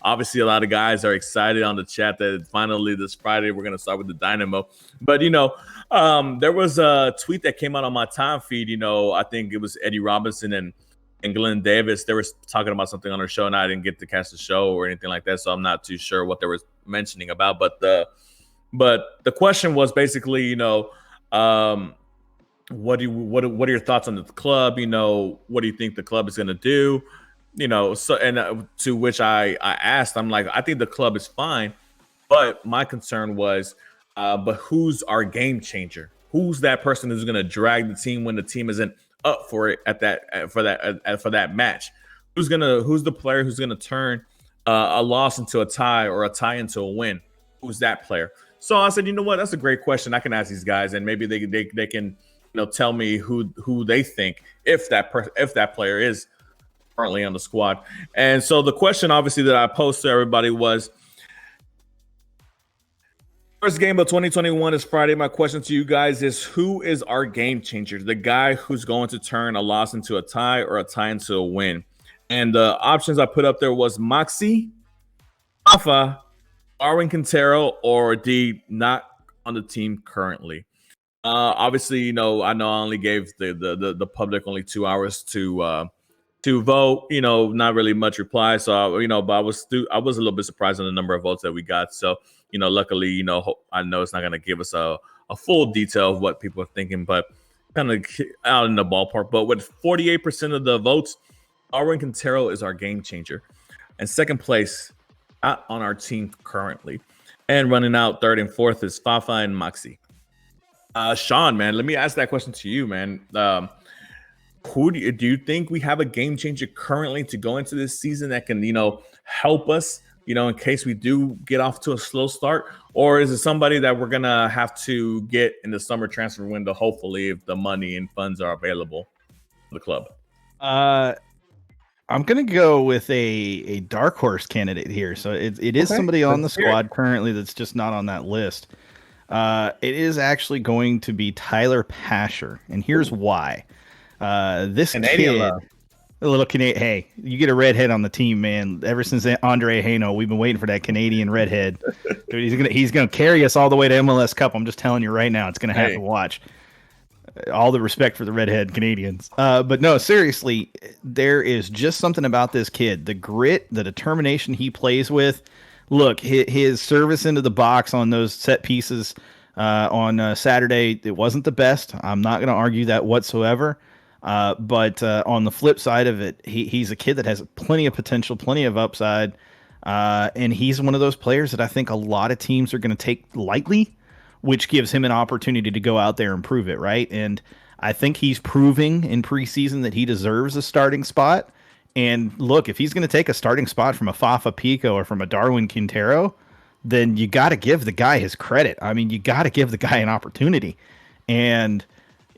[SPEAKER 2] obviously, a lot of guys are excited on the chat that finally this Friday we're gonna start with the Dynamo. But there was a tweet that came out on my time feed. I think it was Eddie Robinson and Glenn Davis. They were talking about something on their show, and I didn't get to catch the show or anything like that, so I'm not too sure what they were mentioning about. But the question was basically, what are your thoughts on the club? What do you think the club is going to do? To which I asked, I'm like, I think the club is fine, but my concern was, but who's our game changer? Who's that person who's going to drag the team when the team isn't up for it for that match? Who's the player who's gonna turn a loss into a tie or a tie into a win? Who's that player? So I said, you know what? That's a great question. I can ask these guys, and maybe they can tell me who they think if that player is currently on the squad. And so the question, obviously, that I posed to everybody was, first game of 2021 is Friday. My question to you guys is, who is our game changer? The guy who's going to turn a loss into a tie or a tie into a win. And the options I put up there was Moxie, Alpha, Darwin Quintero, or D, not on the team currently. Obviously, I know I only gave the public only 2 hours to vote. Not really much reply. So but I was a little bit surprised on the number of votes that we got. So luckily, I know it's not going to give us a full detail of what people are thinking, but kind of out in the ballpark. But with 48% of the votes, Darwin Quintero is our game changer. And second place, not on our team currently. And running out third and fourth is Fafa and Moxie. Sean, man, let me ask that question to you, man. Who do you think we have a game changer currently to go into this season that can, help us, in case we do get off to a slow start? Or is it somebody that we're going to have to get in the summer transfer window, hopefully, if the money and funds are available for the club?
[SPEAKER 1] I'm going to go with a dark horse candidate here. So it is somebody on the squad currently that's just not on that list. It is actually going to be Tyler Pasher. And here's why. This Canadian kid, a little Canadian. Hey, you get a redhead on the team, man. Ever since Andre Haino, we've been waiting for that Canadian redhead. Dude, he's gonna carry us all the way to MLS Cup. I'm just telling you right now, it's gonna have to watch. All the respect for the redhead Canadians, but no, seriously, there is just something about this kid. The grit, the determination he plays with. Look, his service into the box on those set pieces on Saturday, it wasn't the best. I'm not going to argue that whatsoever. But on the flip side of it, he's a kid that has plenty of potential, plenty of upside. And he's one of those players that I think a lot of teams are going to take lightly, which gives him an opportunity to go out there and prove it, right? And I think he's proving in preseason that he deserves a starting spot. And look, if he's going to take a starting spot from a Fafa Pico or from a Darwin Quintero, then you got to give the guy his credit. I mean, you got to give the guy an opportunity. And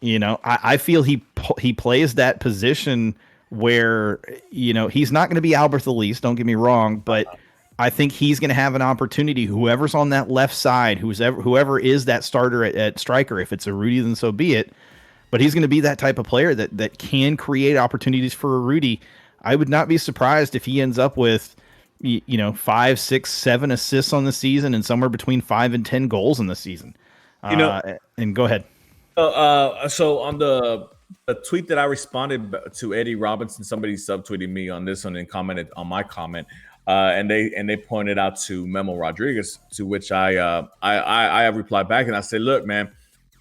[SPEAKER 1] I feel he plays that position where, he's not going to be Albert Elise, don't get me wrong, but I think he's going to have an opportunity. Whoever's on that left side, whoever is that starter at striker, if it's a Rudy, then so be it. But he's going to be that type of player that can create opportunities for a Rudy. I would not be surprised if he ends up with, 5, 6, 7 assists on the season and somewhere between 5 and 10 goals in the season. And go ahead.
[SPEAKER 2] So on the tweet that I responded to Eddie Robinson, somebody subtweeted me on this one and commented on my comment. And they pointed out to Memo Rodriguez, to which I replied back and I said, look, man,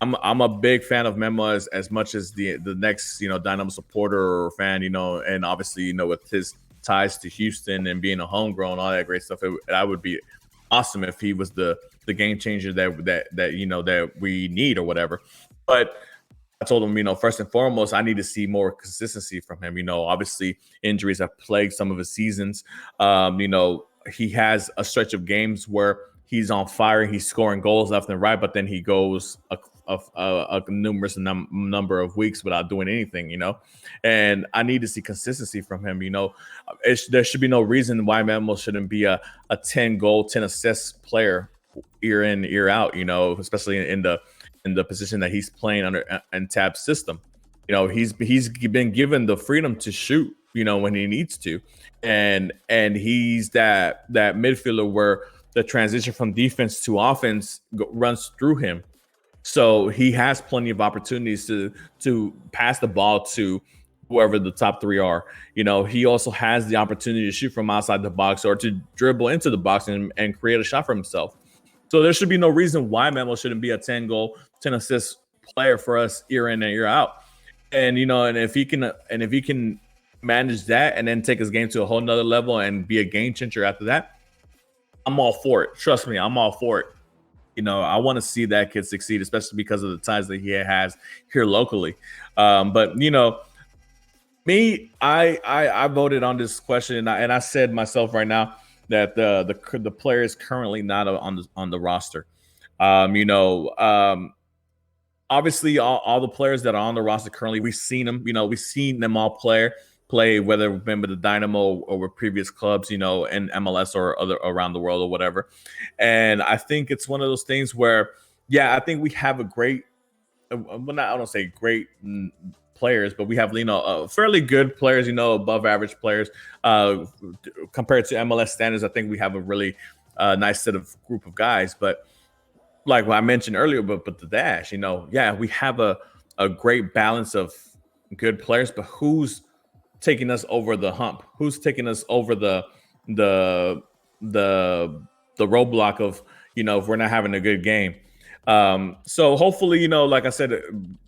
[SPEAKER 2] I'm a big fan of Memo as much as the next Dynamo supporter or fan, and obviously with his ties to Houston and being a homegrown, all that great stuff. That would be awesome if he was the game changer that we need or whatever. But I told him, first and foremost, I need to see more consistency from him. Obviously injuries have plagued some of his seasons. He has a stretch of games where he's on fire, he's scoring goals left and right, but then he goes a numerous number of weeks without doing anything, and I need to see consistency from him. There should be no reason why Memo shouldn't be a 10 goal, 10 assist player year in, year out, especially in the position that he's playing under in Tab's system. He's been given the freedom to shoot, when he needs to, and he's that midfielder where the transition from defense to offense runs through him. So he has plenty of opportunities to pass the ball to whoever the top three are. He also has the opportunity to shoot from outside the box or to dribble into the box and create a shot for himself. So there should be no reason why Memo shouldn't be a 10 goal, 10 assist player for us year in and year out. And and if he can manage that and then take his game to a whole nother level and be a game changer after that, I'm all for it. Trust me, I'm all for it. I want to see that kid succeed, especially because of the ties that he has here locally. But me, I voted on this question, and I said myself right now that the player is currently not on the roster. Obviously all the players that are on the roster currently, we've seen them. We've seen them all play, whether we've been with the Dynamo or with previous clubs, in MLS or other around the world or whatever. And I think it's one of those things where, yeah, I think we have a great, I don't say great players, but we have, fairly good players, above average players compared to MLS standards. I think we have a really nice set of group of guys. But like what I mentioned earlier, but the Dash, yeah, we have a great balance of good players, but who's taking us over the hump? Who's taking us over the roadblock of, if we're not having a good game? So hopefully, like I said,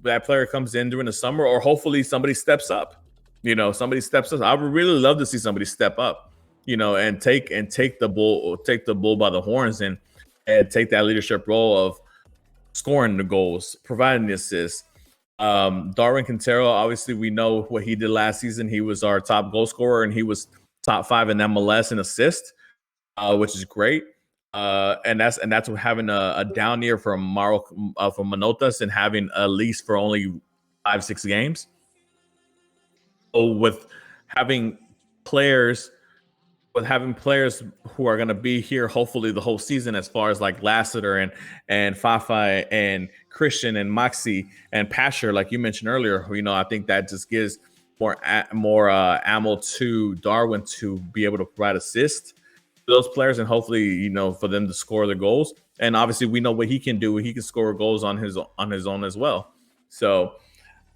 [SPEAKER 2] that player comes in during the summer, or hopefully somebody steps up. Somebody steps up. I would really love to see somebody step up, and take the bull by the horns and take that leadership role of scoring the goals, providing the assists. Darwin Quintero, obviously, we know what he did last season. He was our top goal scorer, and he was top 5 in MLS in assists, which is great. And that's having a down year from Manotas and having a lease for only 5-6 games. So with having players who are going to be here hopefully the whole season, as far as like Lassiter and Fafa and Christian and Maxi and Pasher, like you mentioned earlier, I think that just gives more ammo to Darwin to be able to provide assists to those players, and hopefully for them to score the goals. And obviously we know what he can do. He can score goals on his own as well. So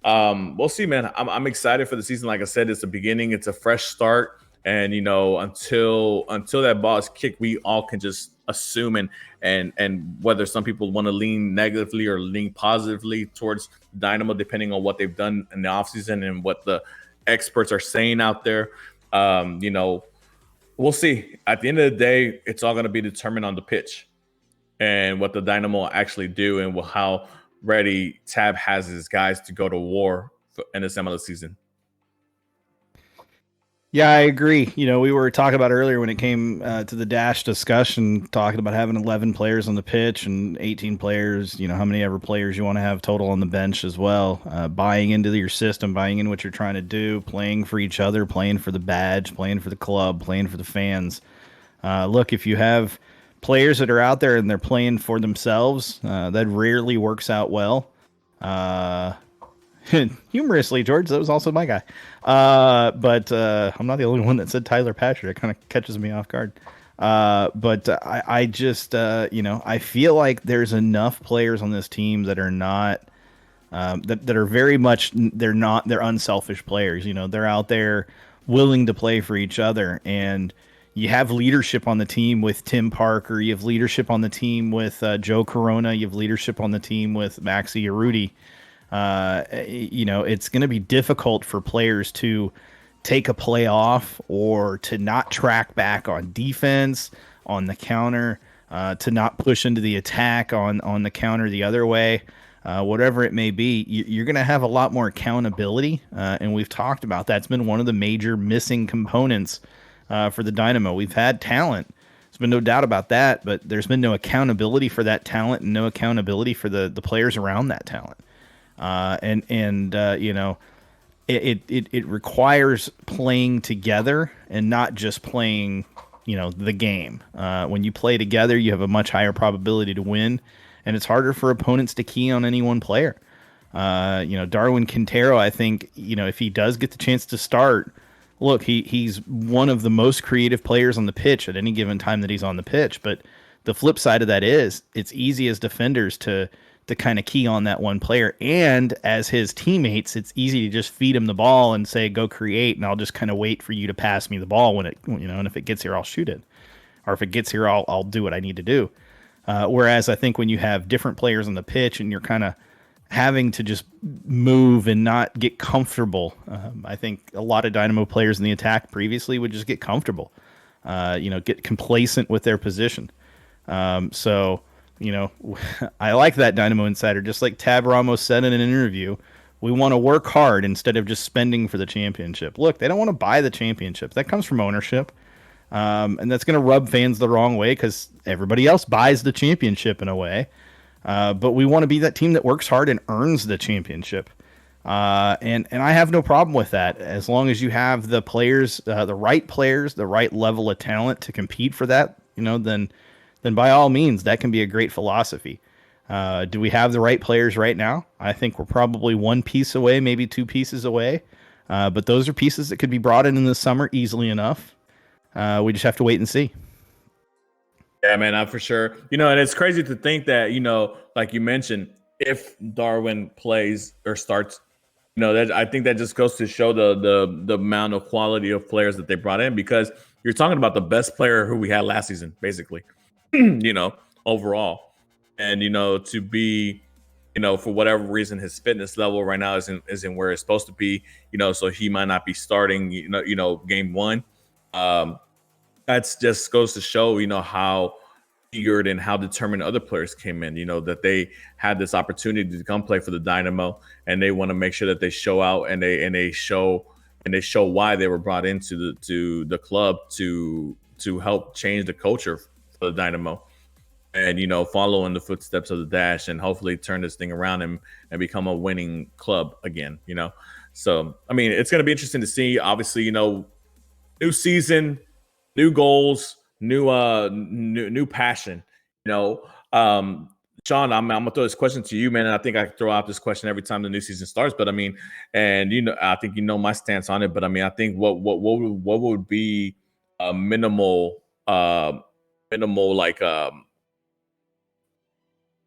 [SPEAKER 2] we'll see, man. I'm excited for the season. Like I said, it's a beginning. It's a fresh start. And until that ball is kicked, we all can just assume and whether some people want to lean negatively or lean positively towards Dynamo, depending on what they've done in the offseason and what the experts are saying out there. We'll see. At the end of the day, it's all going to be determined on the pitch and what the Dynamo actually do and how ready Tab has his guys to go to war in this MLS season.
[SPEAKER 1] Yeah, I agree. We were talking about earlier when it came to the Dash discussion, talking about having 11 players on the pitch and 18 players, how many ever players you want to have total on the bench as well. Buying into your system, buying in what you're trying to do, playing for each other, playing for the badge, playing for the club, playing for the fans. Look, if you have players that are out there and they're playing for themselves, that rarely works out well. Humorously, George, that was also my guy. But I'm not the only one that said Tyler Patcher. It kind of catches me off guard. But I just, I feel like there's enough players on this team that are not, that are very much, they're unselfish players. They're out there willing to play for each other. And, you have leadership on the team with Tim Parker. You have leadership on the team with Joe Corona. You have leadership on the team with Maxi Urruti. It's going to be difficult for players to take a play off or to not track back on defense, on the counter, to not push into the attack on the counter the other way. Whatever it may be, you're going to have a lot more accountability. And we've talked about that's been one of the major missing components for the Dynamo. We've had talent. There's been no doubt about that, but there's been no accountability for that talent and no accountability for the players around that talent. It requires playing together and not just playing, the game. When you play together, you have a much higher probability to win, and it's harder for opponents to key on any one player. Darwin Quintero, I think, if he does get the chance to start, look, he's one of the most creative players on the pitch at any given time that he's on the pitch. But the flip side of that is it's easy as defenders to kind of key on that one player. And as his teammates, it's easy to just feed him the ball and say, go create. And I'll just kind of wait for you to pass me the ball and if it gets here, I'll shoot it. Or if it gets here, I'll do what I need to do. Whereas I think when you have different players on the pitch and you're kind of having to just move and not get comfortable, I think a lot of Dynamo players in the attack previously would just get comfortable, get complacent with their position. I like that Dynamo Insider. Just like Tab Ramos said in an interview, we want to work hard instead of just spending for the championship. Look, they don't want to buy the championship. That comes from ownership. And that's going to rub fans the wrong way because everybody else buys the championship in a way. But we want to be that team that works hard and earns the championship. And I have no problem with that as long as you have the players, the right level of talent to compete for that, then by all means, that can be a great philosophy. Do we have the right players right now? I think we're probably one piece away, maybe two pieces away. But those are pieces that could be brought in the summer easily enough. We just have to wait and see.
[SPEAKER 2] Yeah, man, for sure. And it's crazy to think that, like you mentioned, if Darwin plays or starts, that I think that just goes to show the amount of quality of players that they brought in, because you're talking about the best player who we had last season, basically, overall. And, to be, for whatever reason, his fitness level right now isn't where it's supposed to be, so he might not be starting, game one. That just goes to show, how eager and how determined other players came in, that they had this opportunity to come play for the Dynamo, and they want to make sure that they show out and they show why they were brought into the club to help change the culture for the Dynamo, and follow in the footsteps of the Dash and hopefully turn this thing around and become a winning club again. So I mean, it's going to be interesting to see. Obviously, new season, new goals, new passion. Sean, I'm gonna throw this question to you, man. And I think I throw out this question every time the new season starts. But I mean, and I think my stance on it. But I mean, I think what would be a minimal like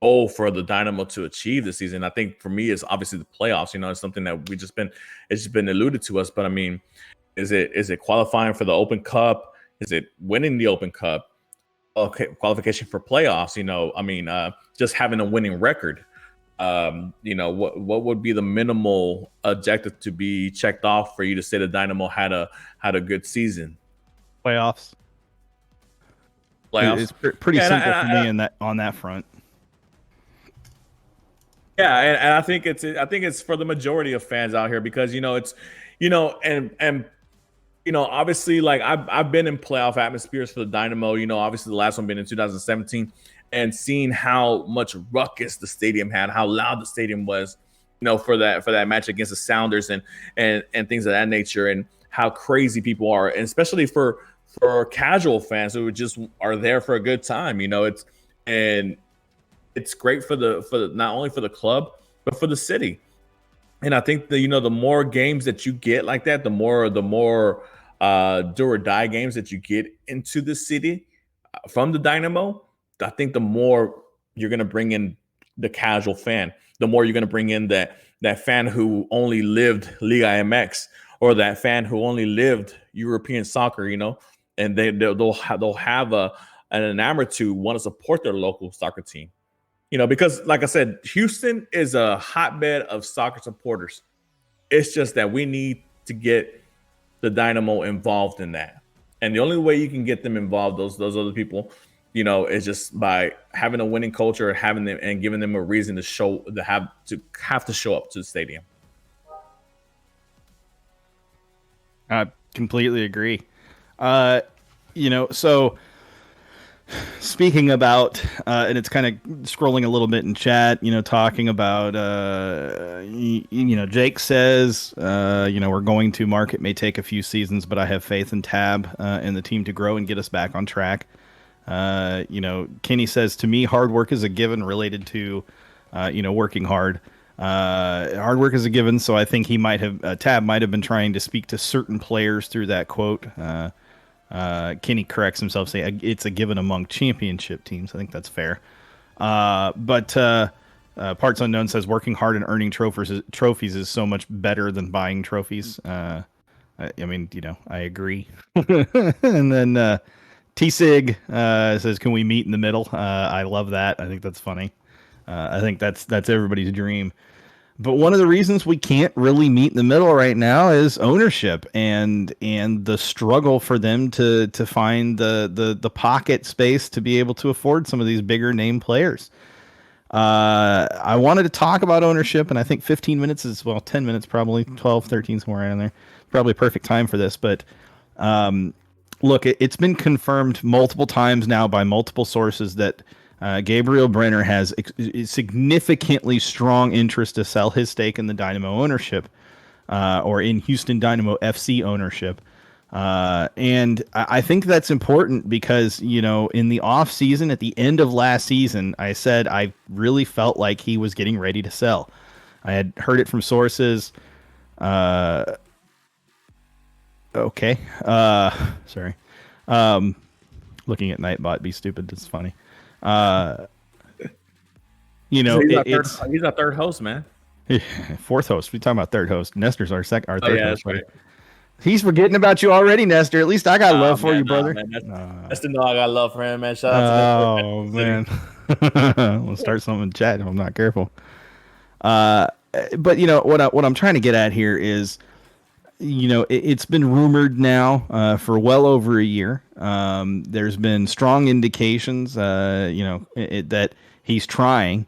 [SPEAKER 2] goal for the Dynamo to achieve this season? I think for me is obviously the playoffs. It's something that it's just been alluded to us. But I mean, is it qualifying for the Open Cup? Is it winning the Open Cup? Okay, qualification for playoffs. I mean, just having a winning record. What would be the minimal objective to be checked off for you to say the Dynamo had a good season?
[SPEAKER 1] Playoffs. It's pretty simple for me on that front.
[SPEAKER 2] Yeah, and I think it's for the majority of fans out here, because it's obviously, like I've been in playoff atmospheres for the Dynamo. Obviously the last one being in 2017, and seeing how much ruckus the stadium had, how loud the stadium was, for that match against the Sounders and things of that nature, and how crazy people are, and especially for casual fans who just are there for a good time. It's great for the not only for the club but for the city. And I think the more games that you get like that, the more do or die games that you get into the city from the Dynamo, I think the more you're going to bring in the casual fan, the more you're going to bring in that fan who only lived Liga MX, or that fan who only lived European soccer, and they'll have an arm or two want to support their local soccer team. Because like I said, Houston is a hotbed of soccer supporters. It's just that we need to get the Dynamo involved in that. And the only way you can get them involved, those other people, is just by having a winning culture, having them and giving them a reason to have to show up to the stadium.
[SPEAKER 1] I completely agree. So speaking about, and it's kind of scrolling a little bit in chat, talking about, Jake says, we're going to market may take a few seasons, but I have faith in Tab and the team to grow and get us back on track. Kenny says, to me, hard work is a given related to, working hard. Hard work is a given, so I think he Tab might have been trying to speak to certain players through that quote. Kenny corrects himself, saying it's a given among championship teams. I think that's fair. But Parts Unknown says working hard and earning trophies is so much better than buying trophies. I agree. And then T-Sig says, can we meet in the middle? I love that. I think that's funny. I think that's everybody's dream. But one of the reasons we can't really meet in the middle right now is ownership and the struggle for them to find the pocket space to be able to afford some of these bigger name players. I wanted to talk about ownership, and I think 15 minutes 10 minutes, probably 12, 13, somewhere around there. Probably a perfect time for this. But look, it's been confirmed multiple times now by multiple sources that Gabriel Brenner has significantly strong interest to sell his stake in the Dynamo ownership, or in Houston Dynamo FC ownership. And I think that's important because, in the off season, at the end of last season, I said I really felt like he was getting ready to sell. I had heard it from sources. Okay. Sorry. Looking at Nightbot be stupid. It's funny.
[SPEAKER 2] He's our third host, man.
[SPEAKER 1] Fourth host. We talking about third host. Nestor's our third host.
[SPEAKER 2] That's right.
[SPEAKER 1] He's forgetting about you already, Nestor. At least I got love for you, brother.
[SPEAKER 2] That's the know I got love for him, man. Shout out to
[SPEAKER 1] man. We'll start something in chat if I'm not careful. But what I'm trying to get at here is, it's been rumored now for well over a year. There's been strong indications, that he's trying.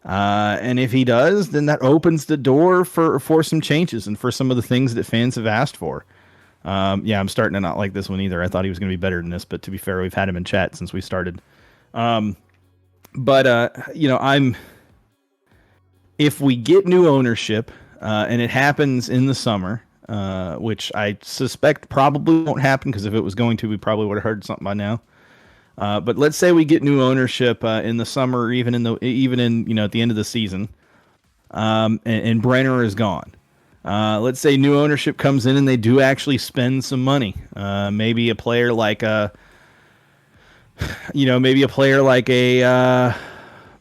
[SPEAKER 1] And if he does, then that opens the door for some changes and for some of the things that fans have asked for. I'm starting to not like this one either. I thought he was going to be better than this, but to be fair, we've had him in chat since we started. If we get new ownership, and it happens in the summer, which I suspect probably won't happen, because if it was going to, we probably would have heard something by now. But let's say we get new ownership in the summer, or even at the end of the season, and Brenner is gone. Let's say new ownership comes in and they do actually spend some money. Maybe a player like I'm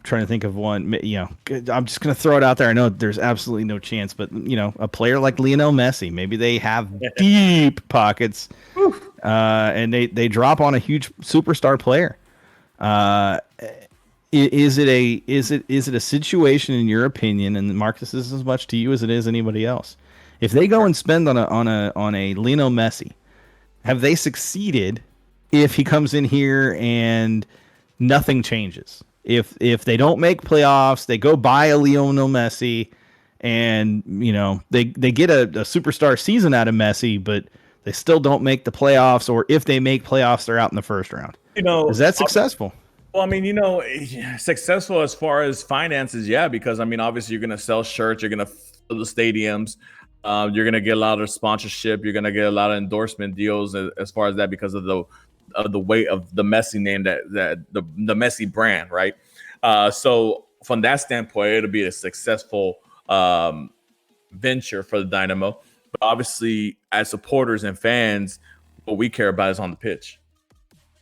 [SPEAKER 1] trying to think of one. I'm just going to throw it out there. I know there's absolutely no chance, but a player like Lionel Messi, maybe they have deep pockets, and they drop on a huge superstar player. Is it a situation, in your opinion, and Marcus, this is as much to you as it is anybody else? If they go and spend on a Lionel Messi, have they succeeded if he comes in here and nothing changes? If they don't make playoffs, they go buy a Lionel Messi, and they get a superstar season out of Messi, but they still don't make the playoffs, or if they make playoffs, they're out in the first round. Is that successful?
[SPEAKER 2] Well, successful as far as finances, yeah, because obviously you're going to sell shirts, you're going to fill the stadiums, you're going to get a lot of sponsorship, you're going to get a lot of endorsement deals as far as that, because of the weight of the Messi name, that the Messi brand, right? So from that standpoint, it'll be a successful venture for the Dynamo. But obviously, as supporters and fans, what we care about is on the pitch.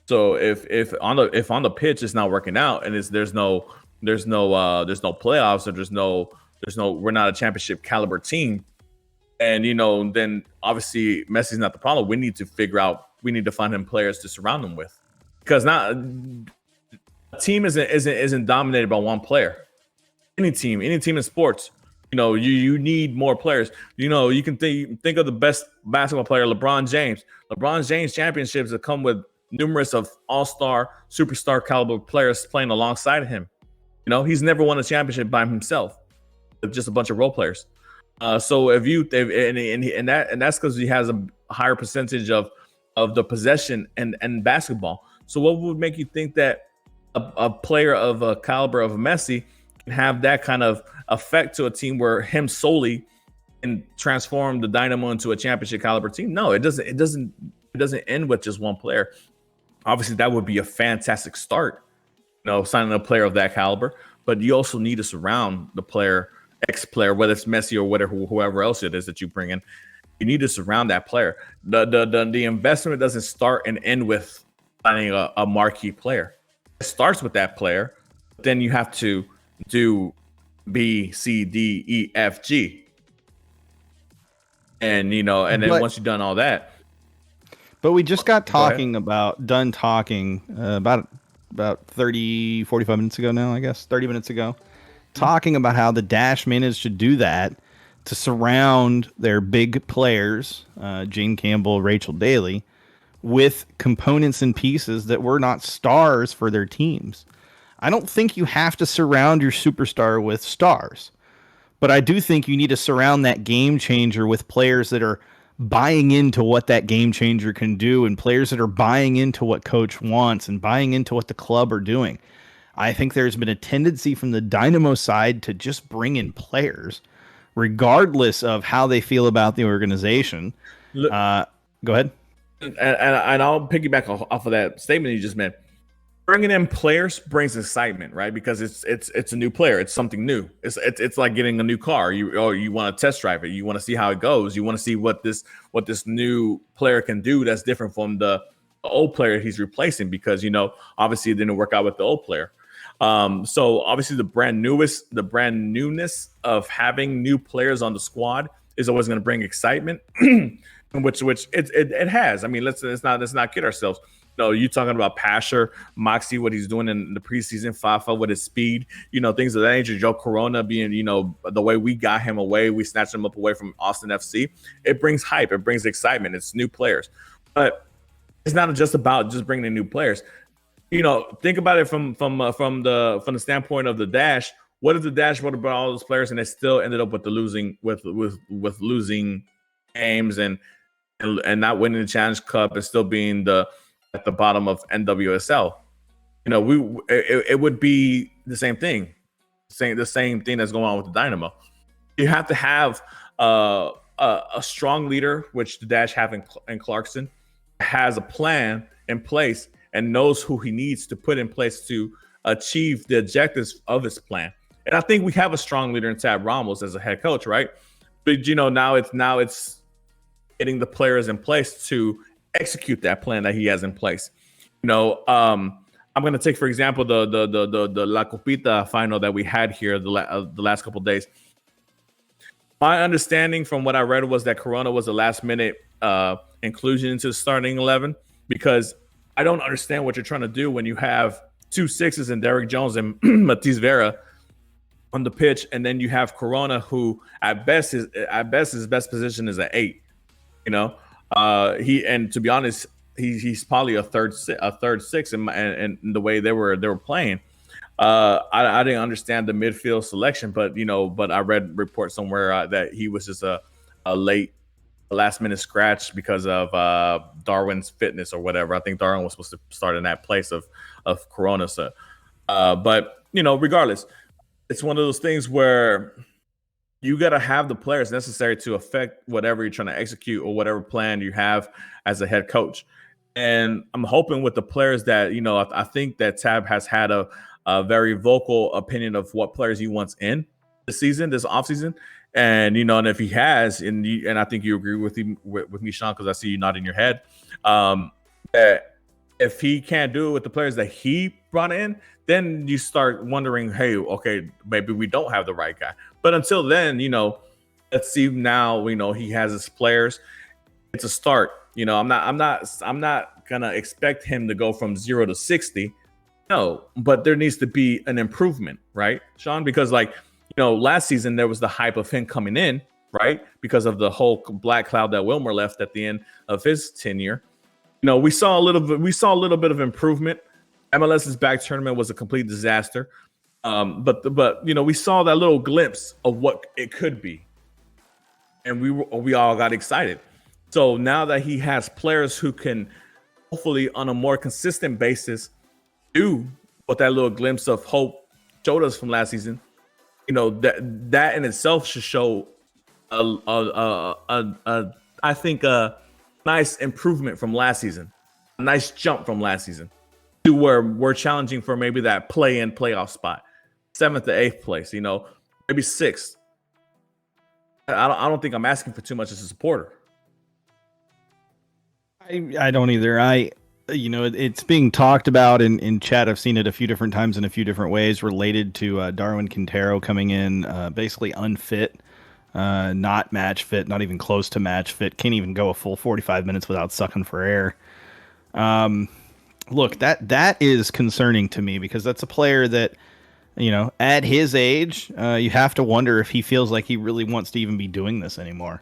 [SPEAKER 2] So if on the pitch it's not working out, and there's no playoffs, or there's no we're not a championship caliber team, And then obviously Messi's not the problem. We need to find him players to surround him with, because not a team isn't dominated by one player. Any team in sports, you need more players. You can think of the best basketball player, LeBron James. LeBron James championships have come with numerous of all-star, superstar caliber players playing alongside him. He's never won a championship by himself, just a bunch of role players. So that's because he has a higher percentage of the possession and basketball. So what would make you think that a player of a caliber of Messi can have that kind of effect to a team where him solely can transform the Dynamo into a championship caliber team? No, it doesn't. It doesn't end with just one player. Obviously, that would be a fantastic start, signing a player of that caliber. But you also need to surround the player, ex-player, whether it's Messi or whoever else it is that you bring in. You need to surround that player. The investment doesn't start and end with finding a marquee player. It starts with that player, but then you have to do B, C, D, E, F, G. And then once you've done all that.
[SPEAKER 1] But we just got done talking about 30, 45 minutes ago now, I guess, 30 minutes ago, talking about how the Dash managed to do that to surround their big players, Jane Campbell, Rachel Daly, with components and pieces that were not stars for their teams. I don't think you have to surround your superstar with stars, but I do think you need to surround that game changer with players that are buying into what that game changer can do, and players that are buying into what coach wants and buying into what the club are doing. I think there's been a tendency from the Dynamo side to just bring in players, regardless of how they feel about the organization. Go ahead.
[SPEAKER 2] And I'll piggyback off of that statement you just made. Bringing in players brings excitement, right? Because it's a new player. It's something new. It's like getting a new car. You want to test drive it. You want to see how it goes. You want to see what this new player can do that's different from the old player he's replacing, because obviously it didn't work out with the old player. So obviously the brand newness of having new players on the squad is always going to bring excitement, which it has. I mean, let's not kid ourselves. No, you talking about Pasher, Moxie, what he's doing in the preseason, Fafa with his speed, things of that nature. Joe Corona being, the way we got him away, we snatched him up away from Austin FC. It brings hype, it brings excitement. It's new players, but it's not just about just bringing in new players. Think about it from the standpoint of the Dash. What if the Dash would have brought all those players and they still ended up with losing games and not winning the Challenge Cup and still being at the bottom of NWSL? It would be the same thing, the same thing that's going on with the Dynamo. You have to have a strong leader, which the Dash have in Clarkson, has a plan in place and knows who he needs to put in place to achieve the objectives of his plan. And I think we have a strong leader in Tab Ramos as a head coach, right? But now it's getting the players in place to execute that plan that he has in place. I'm going to take, for example, the La Copita final that we had here the last couple of days. My understanding from what I read was that Corona was a last minute inclusion into the starting 11, because I don't understand what you're trying to do when you have 2 6s and Derek Jones and Matisse Vera on the pitch, and then you have Corona, who at best his best position is at 8. And to be honest, he's probably a third 6 in the way they were playing. I didn't understand the midfield selection, but I read reports somewhere that he was just a last minute scratch because of Darwin's fitness or whatever. I think Darwin was supposed to start in that place of Corona. So, but regardless, it's one of those things where you got to have the players necessary to affect whatever you're trying to execute or whatever plan you have as a head coach. And I'm hoping with the players that, I think that Tab has had a very vocal opinion of what players he wants in this offseason. And, and if he has, and I think you agree with me, Sean, because I see you nodding your head, that if he can't do it with the players that he brought in, then you start wondering, hey, okay, maybe we don't have the right guy. But until then, let's see now. He has his players. It's a start. I'm not gonna expect him to go from 0 to 60. No, but there needs to be an improvement, right, Sean? Because last season there was the hype of him coming in, right? Because of the whole black cloud that Wilmer left at the end of his tenure. We saw a little bit of improvement. MLS's back tournament was a complete disaster. But we saw that little glimpse of what it could be. And we all got excited. So now that he has players who can hopefully on a more consistent basis do what that little glimpse of hope showed us from last season, that in itself should show I think a nice improvement from last season, a nice jump from last season to where we're challenging for maybe that play-in playoff spot, 7th to 8th place, maybe 6th. I don't think I'm asking for too much as a supporter.
[SPEAKER 1] I don't either. It's being talked about in chat. I've seen it a few different times in a few different ways related to Darwin Quintero coming in basically unfit, not match fit, not even close to match fit, can't even go a full 45 minutes without sucking for air. Look, that is concerning to me because that's a player that, at his age, you have to wonder if he feels like he really wants to even be doing this anymore.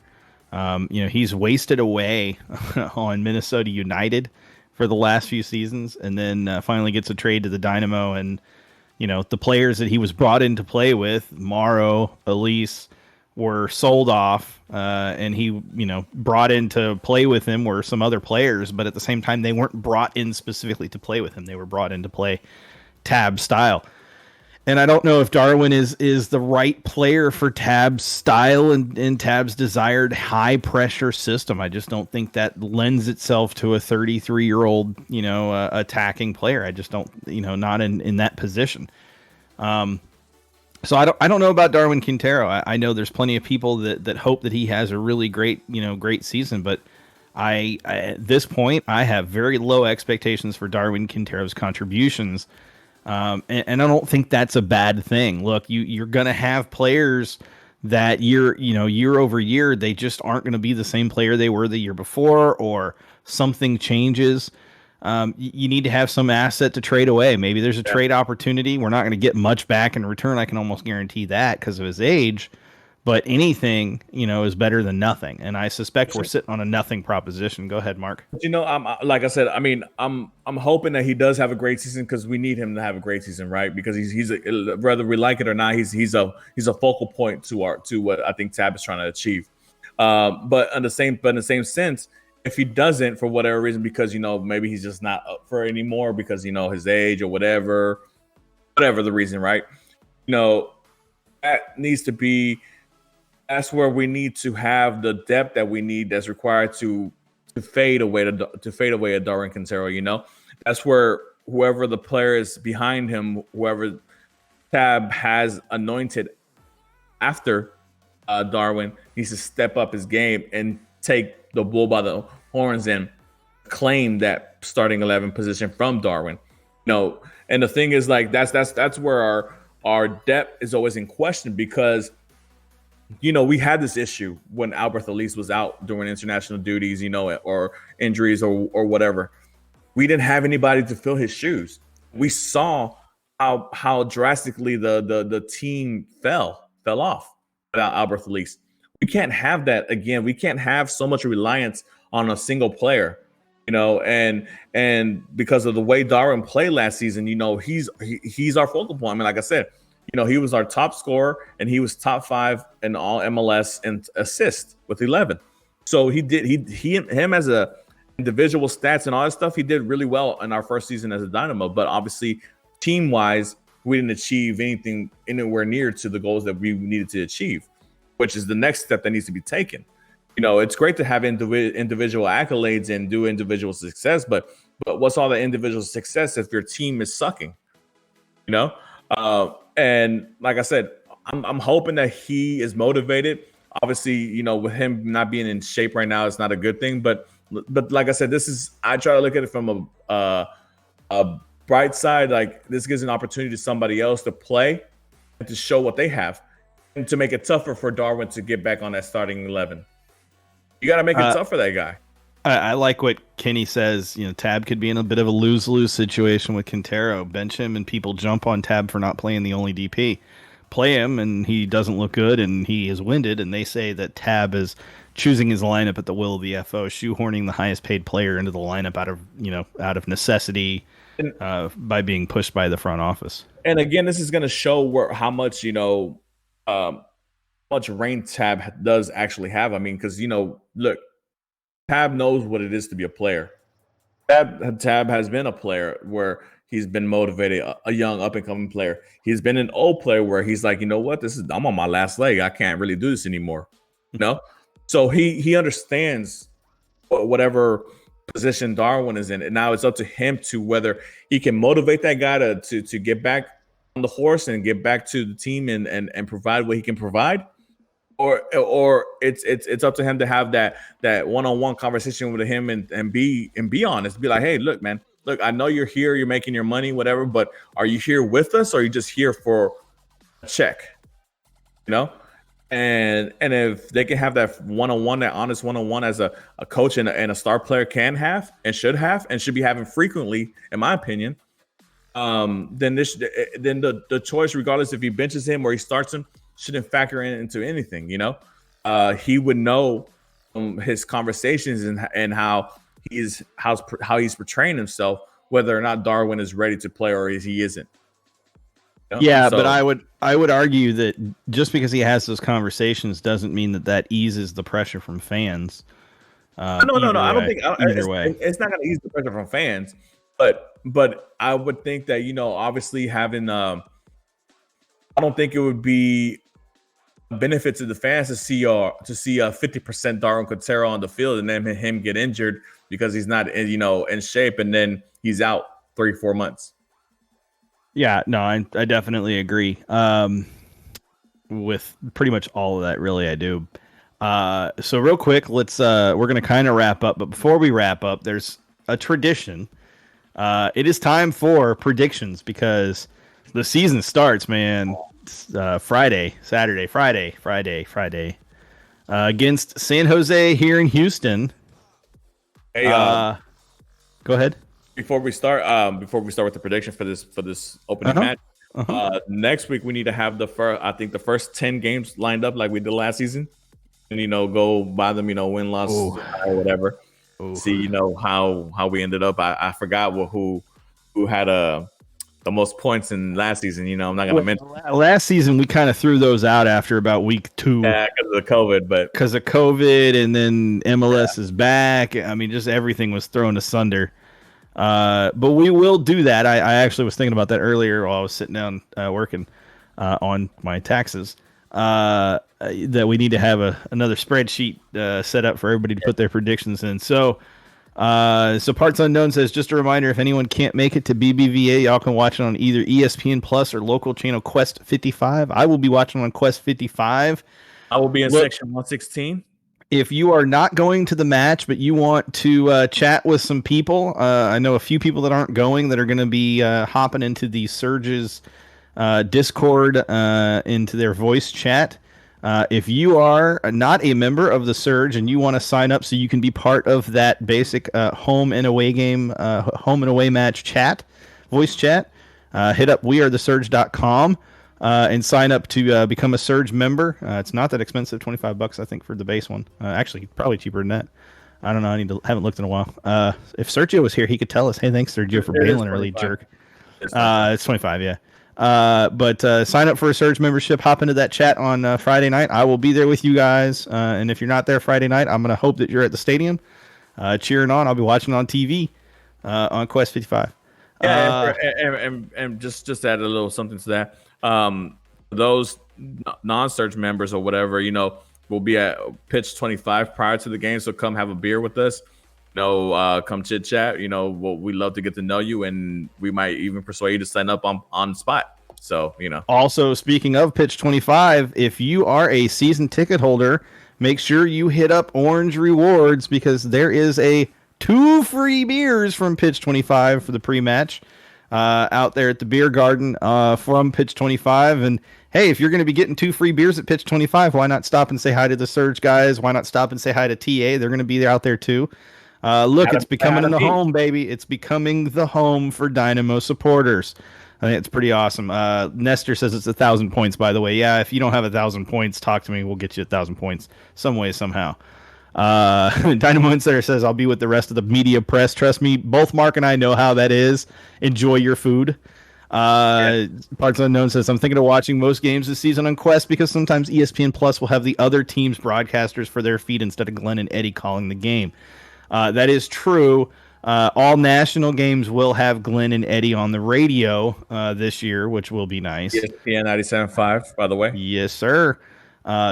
[SPEAKER 1] He's wasted away on Minnesota United for the last few seasons, and then finally gets a trade to the Dynamo. And, the players that he was brought in to play with, Morrow, Elise, were sold off, and he, brought in to play with him were some other players, but at the same time, they weren't brought in specifically to play with him. They were brought in to play Tab style. And I don't know if Darwin is the right player for Tab's style and Tab's desired high pressure system. I just don't think that lends itself to a 33-year-old, attacking player. I just don't, not in that position. So I don't know about Darwin Quintero. I know there's plenty of people that hope that he has a really great season, but I at this point I have very low expectations for Darwin Quintero's contributions. And I don't think that's a bad thing. Look, you're going to have players that year over year, they just aren't going to be the same player they were the year before, or something changes. You need to have some asset to trade away. Maybe there's a trade opportunity. We're not going to get much back in return. I can almost guarantee that because of his age. But anything, is better than nothing. And I suspect we're sitting on a nothing proposition. Go ahead, Mark.
[SPEAKER 2] Like I said, I'm hoping that he does have a great season because we need him to have a great season, right? Because he's whether we like it or not, he's a focal point to what I think Tab is trying to achieve. But in the same sense, if he doesn't for whatever reason, because maybe he's just not up for it anymore because his age or whatever the reason, right? That needs to be. That's where we need to have the depth that we need that's required to fade away a Darwin Quintero. That's where whoever the player is behind him, whoever Tab has anointed after Darwin, needs to step up his game and take the bull by the horns and claim that starting 11 position from Darwin. And the thing is, that's where our depth is always in question because. We had this issue when Albert Elise was out during international duties, or injuries or whatever. We didn't have anybody to fill his shoes. We saw how drastically the team fell off without Albert Elise. We can't have that again. We can't have so much reliance on a single player, and because of the way Darwin played last season, he's our focal point. Like I said, he was our top scorer and he was top 5 in all MLS and assists with 11. So him as a individual stats and all that stuff, he did really well in our first season as a Dynamo. But obviously, team wise, we didn't achieve anything anywhere near to the goals that we needed to achieve, which is the next step that needs to be taken. It's great to have individual accolades and do individual success, but what's all the individual success if your team is sucking? And like I said, I'm hoping that he is motivated. Obviously, with him not being in shape right now, it's not a good thing. But like I said, I try to look at it from a bright side. Like this gives an opportunity to somebody else to play and to show what they have. and to make it tougher for Darwin to get back on that starting 11. You got to make it tough for that guy.
[SPEAKER 1] I like what Kenny says. Tab could be in a bit of a lose-lose situation with Quintero. Bench him, and people jump on Tab for not playing the only DP. Play him, and he doesn't look good, and he is winded, and they say that Tab is choosing his lineup at the will of the FO, shoehorning the highest-paid player into the lineup out of necessity, by being pushed by the front office.
[SPEAKER 2] And again, this is going to show how much much reign Tab does actually have. I mean, because look. Tab knows what it is to be a player. Tab has been a player where he's been motivated, a young up-and-coming player. He's been an old player where he's like, you know what, I'm on my last leg. I can't really do this anymore. So he understands whatever position Darwin is in. And now it's up to him to whether he can motivate that guy to get back on the horse and get back to the team and provide what he can provide. Or it's up to him to have that one-on-one conversation with him and be honest. Be like, hey, look, man, I know you're here, you're making your money, whatever, but are you here with us or are you just here for a check? And if they can have that one-on-one, that honest one-on-one as a coach and a star player can have and should be having frequently, in my opinion, then the choice, regardless if he benches him or he starts him, shouldn't factor into anything. He would know his conversations and how he's portraying himself, whether or not Darwin is ready to play or he isn't.
[SPEAKER 1] Yeah, but I would argue that just because he has those conversations doesn't mean that eases the pressure from fans.
[SPEAKER 2] No. I don't think it's not going to ease the pressure from fans, but I would think that obviously having I don't think it would be a benefit to the fans to see a 50% Darwin Quintero on the field and then him get injured because he's not in shape and then he's out 3-4 months.
[SPEAKER 1] Yeah, no, I definitely agree with pretty much all of that. Really, I do. So real quick, we're going to kind of wrap up, but before we wrap up, there's a tradition. It is time for predictions because the season starts, man. Friday against San Jose here in Houston.
[SPEAKER 2] Hey,
[SPEAKER 1] go ahead.
[SPEAKER 2] Before we start with the prediction for this opening match, next week we need to have the first 10 games lined up like we did last season, and go by them, win, loss, or whatever. Ooh. See, how we ended up. I forgot who had the most points in last season. I'm not going to mention.
[SPEAKER 1] Last season, we kind of threw those out after about week 2.
[SPEAKER 2] Yeah, because of
[SPEAKER 1] COVID, and then MLS is back. I mean, just everything was thrown asunder. But we will do that. I actually was thinking about that earlier while I was sitting down working on my taxes. That we need to have another spreadsheet set up for everybody to put their predictions in. So Parts Unknown says, just a reminder, if anyone can't make it to BBVA, y'all can watch it on either ESPN Plus or local channel Quest 55. I will be watching on Quest 55.
[SPEAKER 2] I will be in section 116.
[SPEAKER 1] If you are not going to the match, but you want to chat with some people, I know a few people that aren't going that are going to be hopping into the Surge's Discord, into their voice chat. If you are not a member of the Surge and you want to sign up so you can be part of that basic home and away match chat, voice chat, hit up wearethesurge.com and sign up to become a Surge member. It's not that expensive, $25 I think for the base one. Actually, probably cheaper than that. I don't know. Haven't looked in a while. If Sergio was here, he could tell us, hey, thanks Sergio for bailing early, jerk. It's 25, yeah. But sign up for a Surge membership. Hop into that chat on Friday night. I will be there with you guys. And if you're not there Friday night, I'm going to hope that you're at the stadium cheering on. I'll be watching on TV on Quest 55.
[SPEAKER 2] Yeah, and just add a little something to that. Those non-Surge members or whatever, we'll be at pitch 25 prior to the game. So come have a beer with us. Come chit chat. We love to get to know you, and we might even persuade you to sign up on the spot. So,
[SPEAKER 1] Also, speaking of pitch 25, if you are a season ticket holder, make sure you hit up Orange Rewards because there is 2 free beers from pitch 25 for the pre-match out there at the beer garden from pitch 25. And hey, if you're going to be getting 2 free beers at Pitch 25, why not stop and say hi to the Surge guys? Why not stop and say hi to TA? They're going to be out there too. Look, it's becoming the home, baby. It's becoming the home for Dynamo supporters. I think it's pretty awesome. Nestor says it's 1,000 points, by the way. Yeah, if you don't have 1,000 points, talk to me. We'll get you 1,000 points some way, somehow. Dynamo Insider says, I'll be with the rest of the media press. Trust me, both Mark and I know how that is. Enjoy your food. Parts Unknown says, I'm thinking of watching most games this season on Quest because sometimes ESPN Plus will have the other team's broadcasters for their feed instead of Glenn and Eddie calling the game. That is true. All national games will have Glenn and Eddie on the radio this year, which will be nice.
[SPEAKER 2] ESPN 97.5, by the way.
[SPEAKER 1] Yes, sir.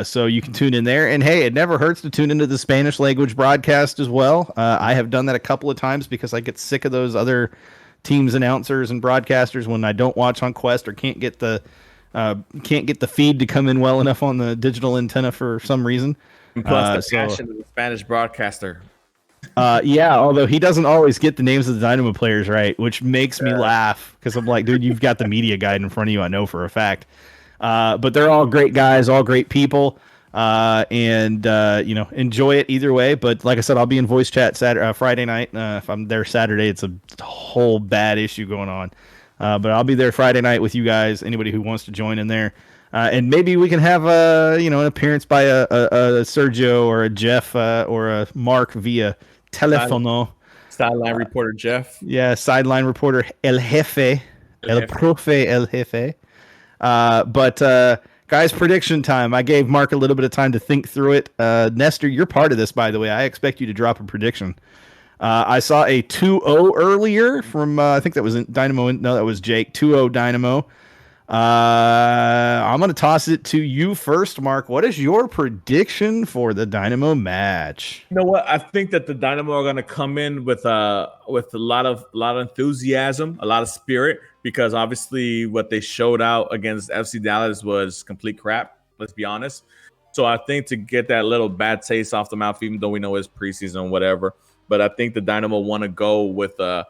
[SPEAKER 1] So you can tune in there. And hey, it never hurts to tune into the Spanish language broadcast as well. I have done that a couple of times because I get sick of those other teams announcers and broadcasters when I don't watch on Quest or can't get the feed to come in well enough on the digital antenna for some reason.
[SPEAKER 2] And plus the passion of the Spanish broadcaster.
[SPEAKER 1] Yeah, although he doesn't always get the names of the Dynamo players right, which makes me laugh because I'm like, dude, you've got the media guide in front of you. I know for a fact. But they're all great guys, all great people, and enjoy it either way. But like I said, I'll be in voice chat Friday night. If I'm there Saturday, it's a whole bad issue going on. But I'll be there Friday night with you guys. Anybody who wants to join in there. And maybe we can have an appearance by a Sergio or a Jeff or a Mark via telefono.
[SPEAKER 2] Sideline reporter Jeff.
[SPEAKER 1] Yeah, sideline reporter El Jefe. El Profe El Jefe. But guys, prediction time. I gave Mark a little bit of time to think through it. Nestor, you're part of this, by the way. I expect you to drop a prediction. I saw a 2-0 earlier from, I think that was Dynamo. No, that was Jake. 2-0 Dynamo. I'm going to toss it to you first, Mark. What is your prediction for the Dynamo match?
[SPEAKER 2] You know what? I think that the Dynamo are going to come in with a lot of enthusiasm, a lot of spirit, because obviously what they showed out against FC Dallas was complete crap. Let's be honest. So I think to get that little bad taste off the mouth, even though we know it's preseason, whatever, but I think the Dynamo want to go with a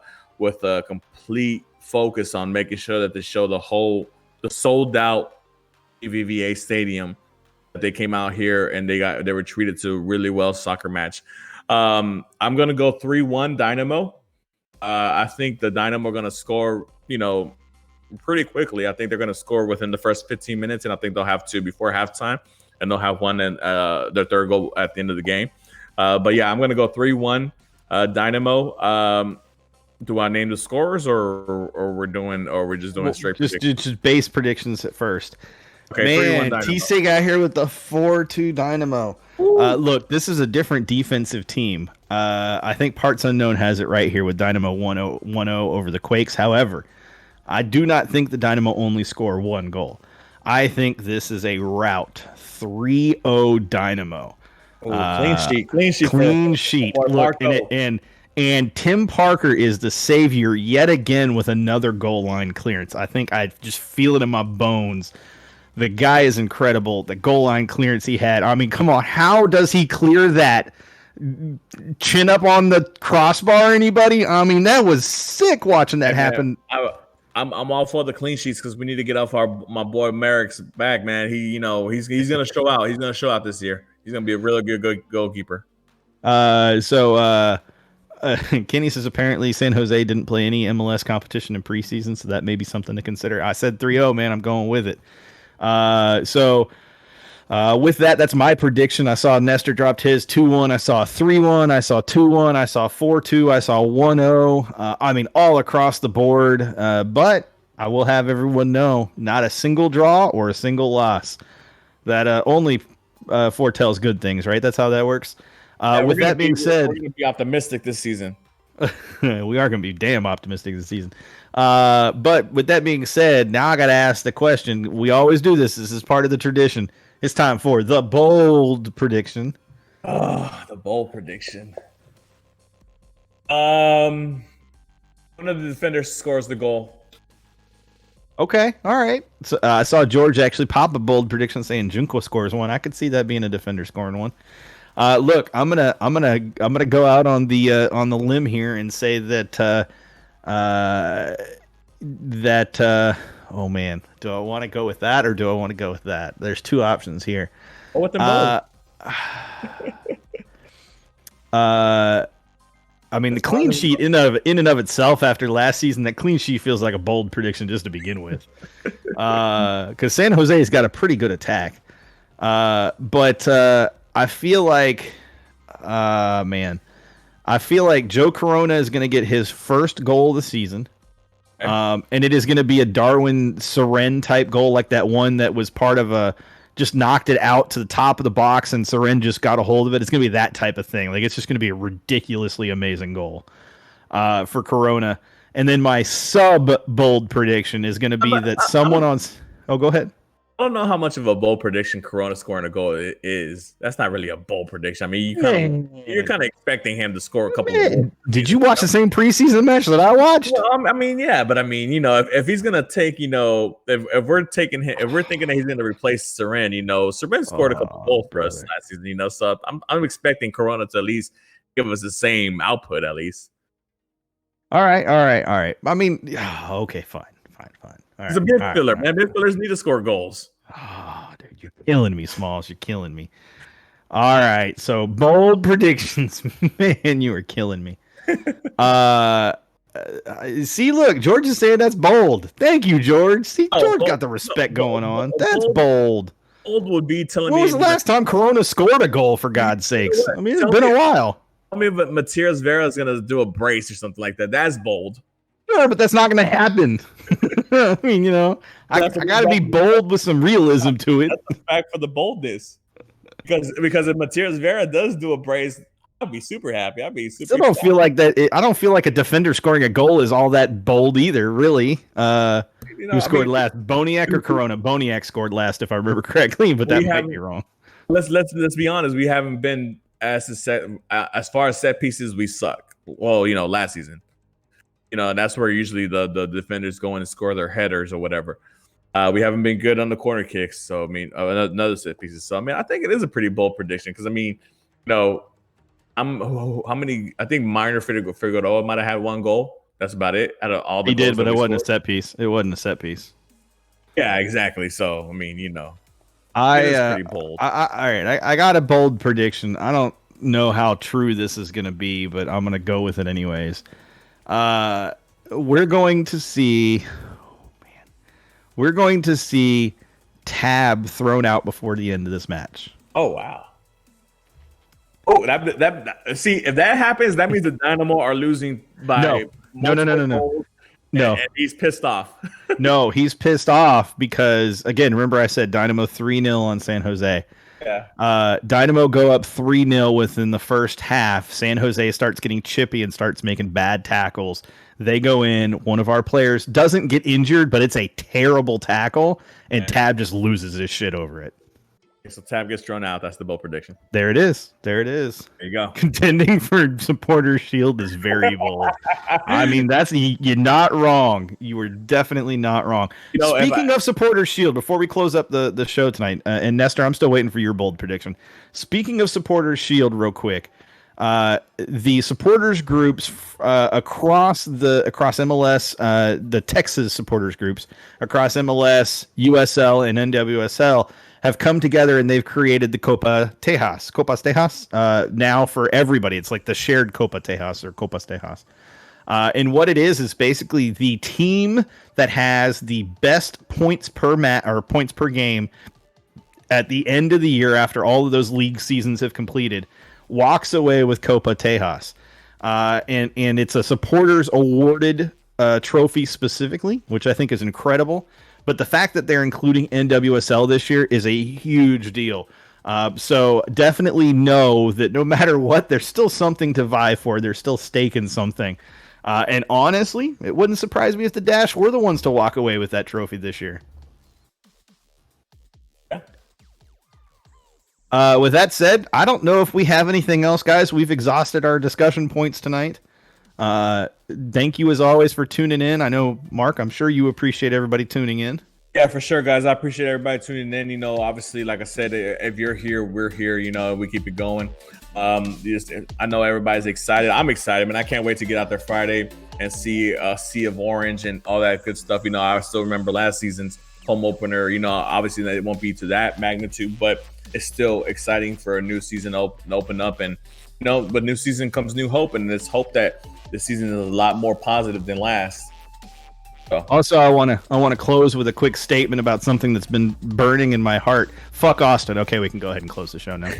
[SPEAKER 2] complete focus on making sure that they show the sold out BBVA Stadium that they came out here and they were treated to a really well soccer match. I'm gonna go 3-1 Dynamo. I think the Dynamo are gonna score, pretty quickly. I think they're gonna score within the first 15 minutes, and I think they'll have two before halftime, and they'll have one and their third goal at the end of the game. But yeah, I'm gonna go 3-1 Dynamo. Do I name the scores or we're just doing straight predictions?
[SPEAKER 1] Just base predictions at first.
[SPEAKER 2] Okay,
[SPEAKER 1] man, T-Sig out here with the 4-2 Dynamo. Look, this is a different defensive team. I think Parts Unknown has it right here with Dynamo 1-0 over the Quakes. However, I do not think the Dynamo only score one goal. I think this is a rout 3-0 Dynamo. Clean sheet. Look, and Tim Parker is the savior yet again with another goal line clearance. I think I just feel it in my bones. The guy is incredible. The goal line clearance he had. I mean, come on. How does he clear that? Chin up on the crossbar, anybody? I mean, that was sick watching that happen.
[SPEAKER 2] I'm all for the clean sheets because we need to get off my boy Merrick's back, man. He's gonna show out. He's gonna show out this year. He's gonna be a really good goalkeeper.
[SPEAKER 1] Kenny says apparently San Jose didn't play any MLS competition in preseason, so that may be something to consider. I said 3-0, man. I'm going with it. With that, that's my prediction. I saw Nestor dropped his 2-1. I saw 3-1. I saw 2-1. I saw 4-2. I saw 1-0. I mean, all across the board. But I will have everyone know, not a single draw or a single loss. That only foretells good things, right? That's how that works. With that being said,
[SPEAKER 2] we're going to be optimistic this season.
[SPEAKER 1] We are going to be damn optimistic this season. But with that being said, now I got to ask the question. We always do this. This is part of the tradition. It's time for the bold prediction.
[SPEAKER 2] Oh, the bold prediction. One of the defenders scores the goal.
[SPEAKER 1] Okay, all right. So I saw George actually pop a bold prediction saying Junko scores one. I could see that being a defender scoring one. Look, I'm gonna go out on the limb here and say that Oh man, do I want to go with that or do I want to go with that? There's two options here.
[SPEAKER 2] Or with them both.
[SPEAKER 1] I mean, the clean sheet in and of itself after last season, that clean sheet feels like a bold prediction just to begin with. Because San Jose's got a pretty good attack. But I feel like, I feel like Joe Corona is going to get his first goal of the season. And it is going to be a Darwin Seren type goal, like that one that was part of just knocked it out to the top of the box and Seren just got a hold of it. It's going to be that type of thing. Like, it's just going to be a ridiculously amazing goal for Corona. And then my bold prediction is going to be that someone on... Oh, go ahead.
[SPEAKER 2] I don't know how much of a bold prediction Corona scoring a goal is. That's not really a bold prediction. I mean, you're kind of expecting him to score a couple of goals.
[SPEAKER 1] Did you watch the same preseason match that I watched?
[SPEAKER 2] Well, I mean, yeah, but I mean, if he's gonna take, if we're taking him, if we're thinking that he's gonna replace Seren, Seren scored a couple of goals for us last season, so I'm expecting Corona to at least give us the same output at least.
[SPEAKER 1] All right. I mean, okay, fine.
[SPEAKER 2] Right, he's a midfielder, man. Midfielders need to score goals.
[SPEAKER 1] Oh, dude, you're killing me, Smalls. You're killing me. All right, so bold predictions, man. You are killing me. See, look, George is saying that's bold. Thank you, George. See, George got the respect going on. That's bold.
[SPEAKER 2] Bold would be telling me.
[SPEAKER 1] When was the last time Corona scored a goal? For God's sakes, I mean, it's been a while.
[SPEAKER 2] I mean, but Matias Vera is gonna do a brace or something like that. That's bold.
[SPEAKER 1] Sure, but that's not going to happen. I mean, I got to be bold with some realism to it.
[SPEAKER 2] That's the fact for the boldness. Because if Matias Vera does do a brace, I'd be super happy.
[SPEAKER 1] Still don't feel like that. I don't feel like a defender scoring a goal is all that bold either, really. Who scored last? Boniek or Corona? Boniek scored last, if I remember correctly, but that might be wrong.
[SPEAKER 2] Let's be honest. We haven't been as far as set pieces. We suck. Well, last season. And that's where usually the defenders go in and score their headers or whatever. We haven't been good on the corner kicks. So, I mean, another set pieces. So, I mean, I think it is a pretty bold prediction because, I mean, how many? I think Minor Figueroa might have had one goal. That's about it. Out of all the
[SPEAKER 1] he did, but it wasn't a set piece. It wasn't a set piece.
[SPEAKER 2] Yeah, exactly. So, I mean, it is pretty bold.
[SPEAKER 1] All right. I got a bold prediction. I don't know how true this is going to be, but I'm going to go with it anyways. We're going to see Tab thrown out before the end of this match.
[SPEAKER 2] Oh wow. Oh, that see, if that happens, that means the Dynamo are losing by
[SPEAKER 1] no.
[SPEAKER 2] And he's pissed off.
[SPEAKER 1] No, he's pissed off because, again, remember I said Dynamo 3-0 on San Jose.
[SPEAKER 2] Yeah.
[SPEAKER 1] Dynamo go up 3-0 within the first half. San Jose starts getting chippy and starts making bad tackles. They go in. One of our players doesn't get injured, but it's a terrible tackle, and Tab just loses his shit over it.
[SPEAKER 2] So Tab gets thrown out. That's the bold prediction.
[SPEAKER 1] There it is. There you go. Contending for Supporters Shield is very bold. I mean, you're not wrong. You were definitely not wrong. Speaking of Supporters Shield, before we close up the show tonight, and Nestor, I'm still waiting for your bold prediction. Speaking of Supporters Shield, real quick, the supporters groups across MLS, the Texas supporters groups across MLS, USL, and NWSL have come together and they've created the Copas Tejas now for everybody. It's like the shared Copa Tejas or Copas Tejas. And what it is basically the team that has the best points per match or points per game at the end of the year after all of those league seasons have completed walks away with Copa Tejas. And it's a supporters awarded trophy specifically, which I think is incredible. But the fact that they're including NWSL this year is a huge deal. So definitely know that no matter what, there's still something to vie for. There's still stake in something. And honestly, it wouldn't surprise me if the Dash were the ones to walk away with that trophy this year. With that said, I don't know if we have anything else, guys. We've exhausted our discussion points tonight. Thank you as always for tuning in. I know, Mark, I'm sure you appreciate everybody tuning in.
[SPEAKER 2] Yeah, for sure, guys. I appreciate everybody tuning in. Obviously, like I said, if you're here, we're here. We keep it going. I know everybody's excited. I'm excited, man. I can't wait to get out there Friday. and see a sea of orange and all that good stuff. I still remember last season's home opener. Obviously it won't be to that magnitude, but it's still exciting for a new season to open up. And but new season comes new hope, and it's hope that this season is a lot more positive than last. So.
[SPEAKER 1] Also, I want to close with a quick statement about something that's been burning in my heart. Fuck Austin. Okay, we can go ahead and close the show now.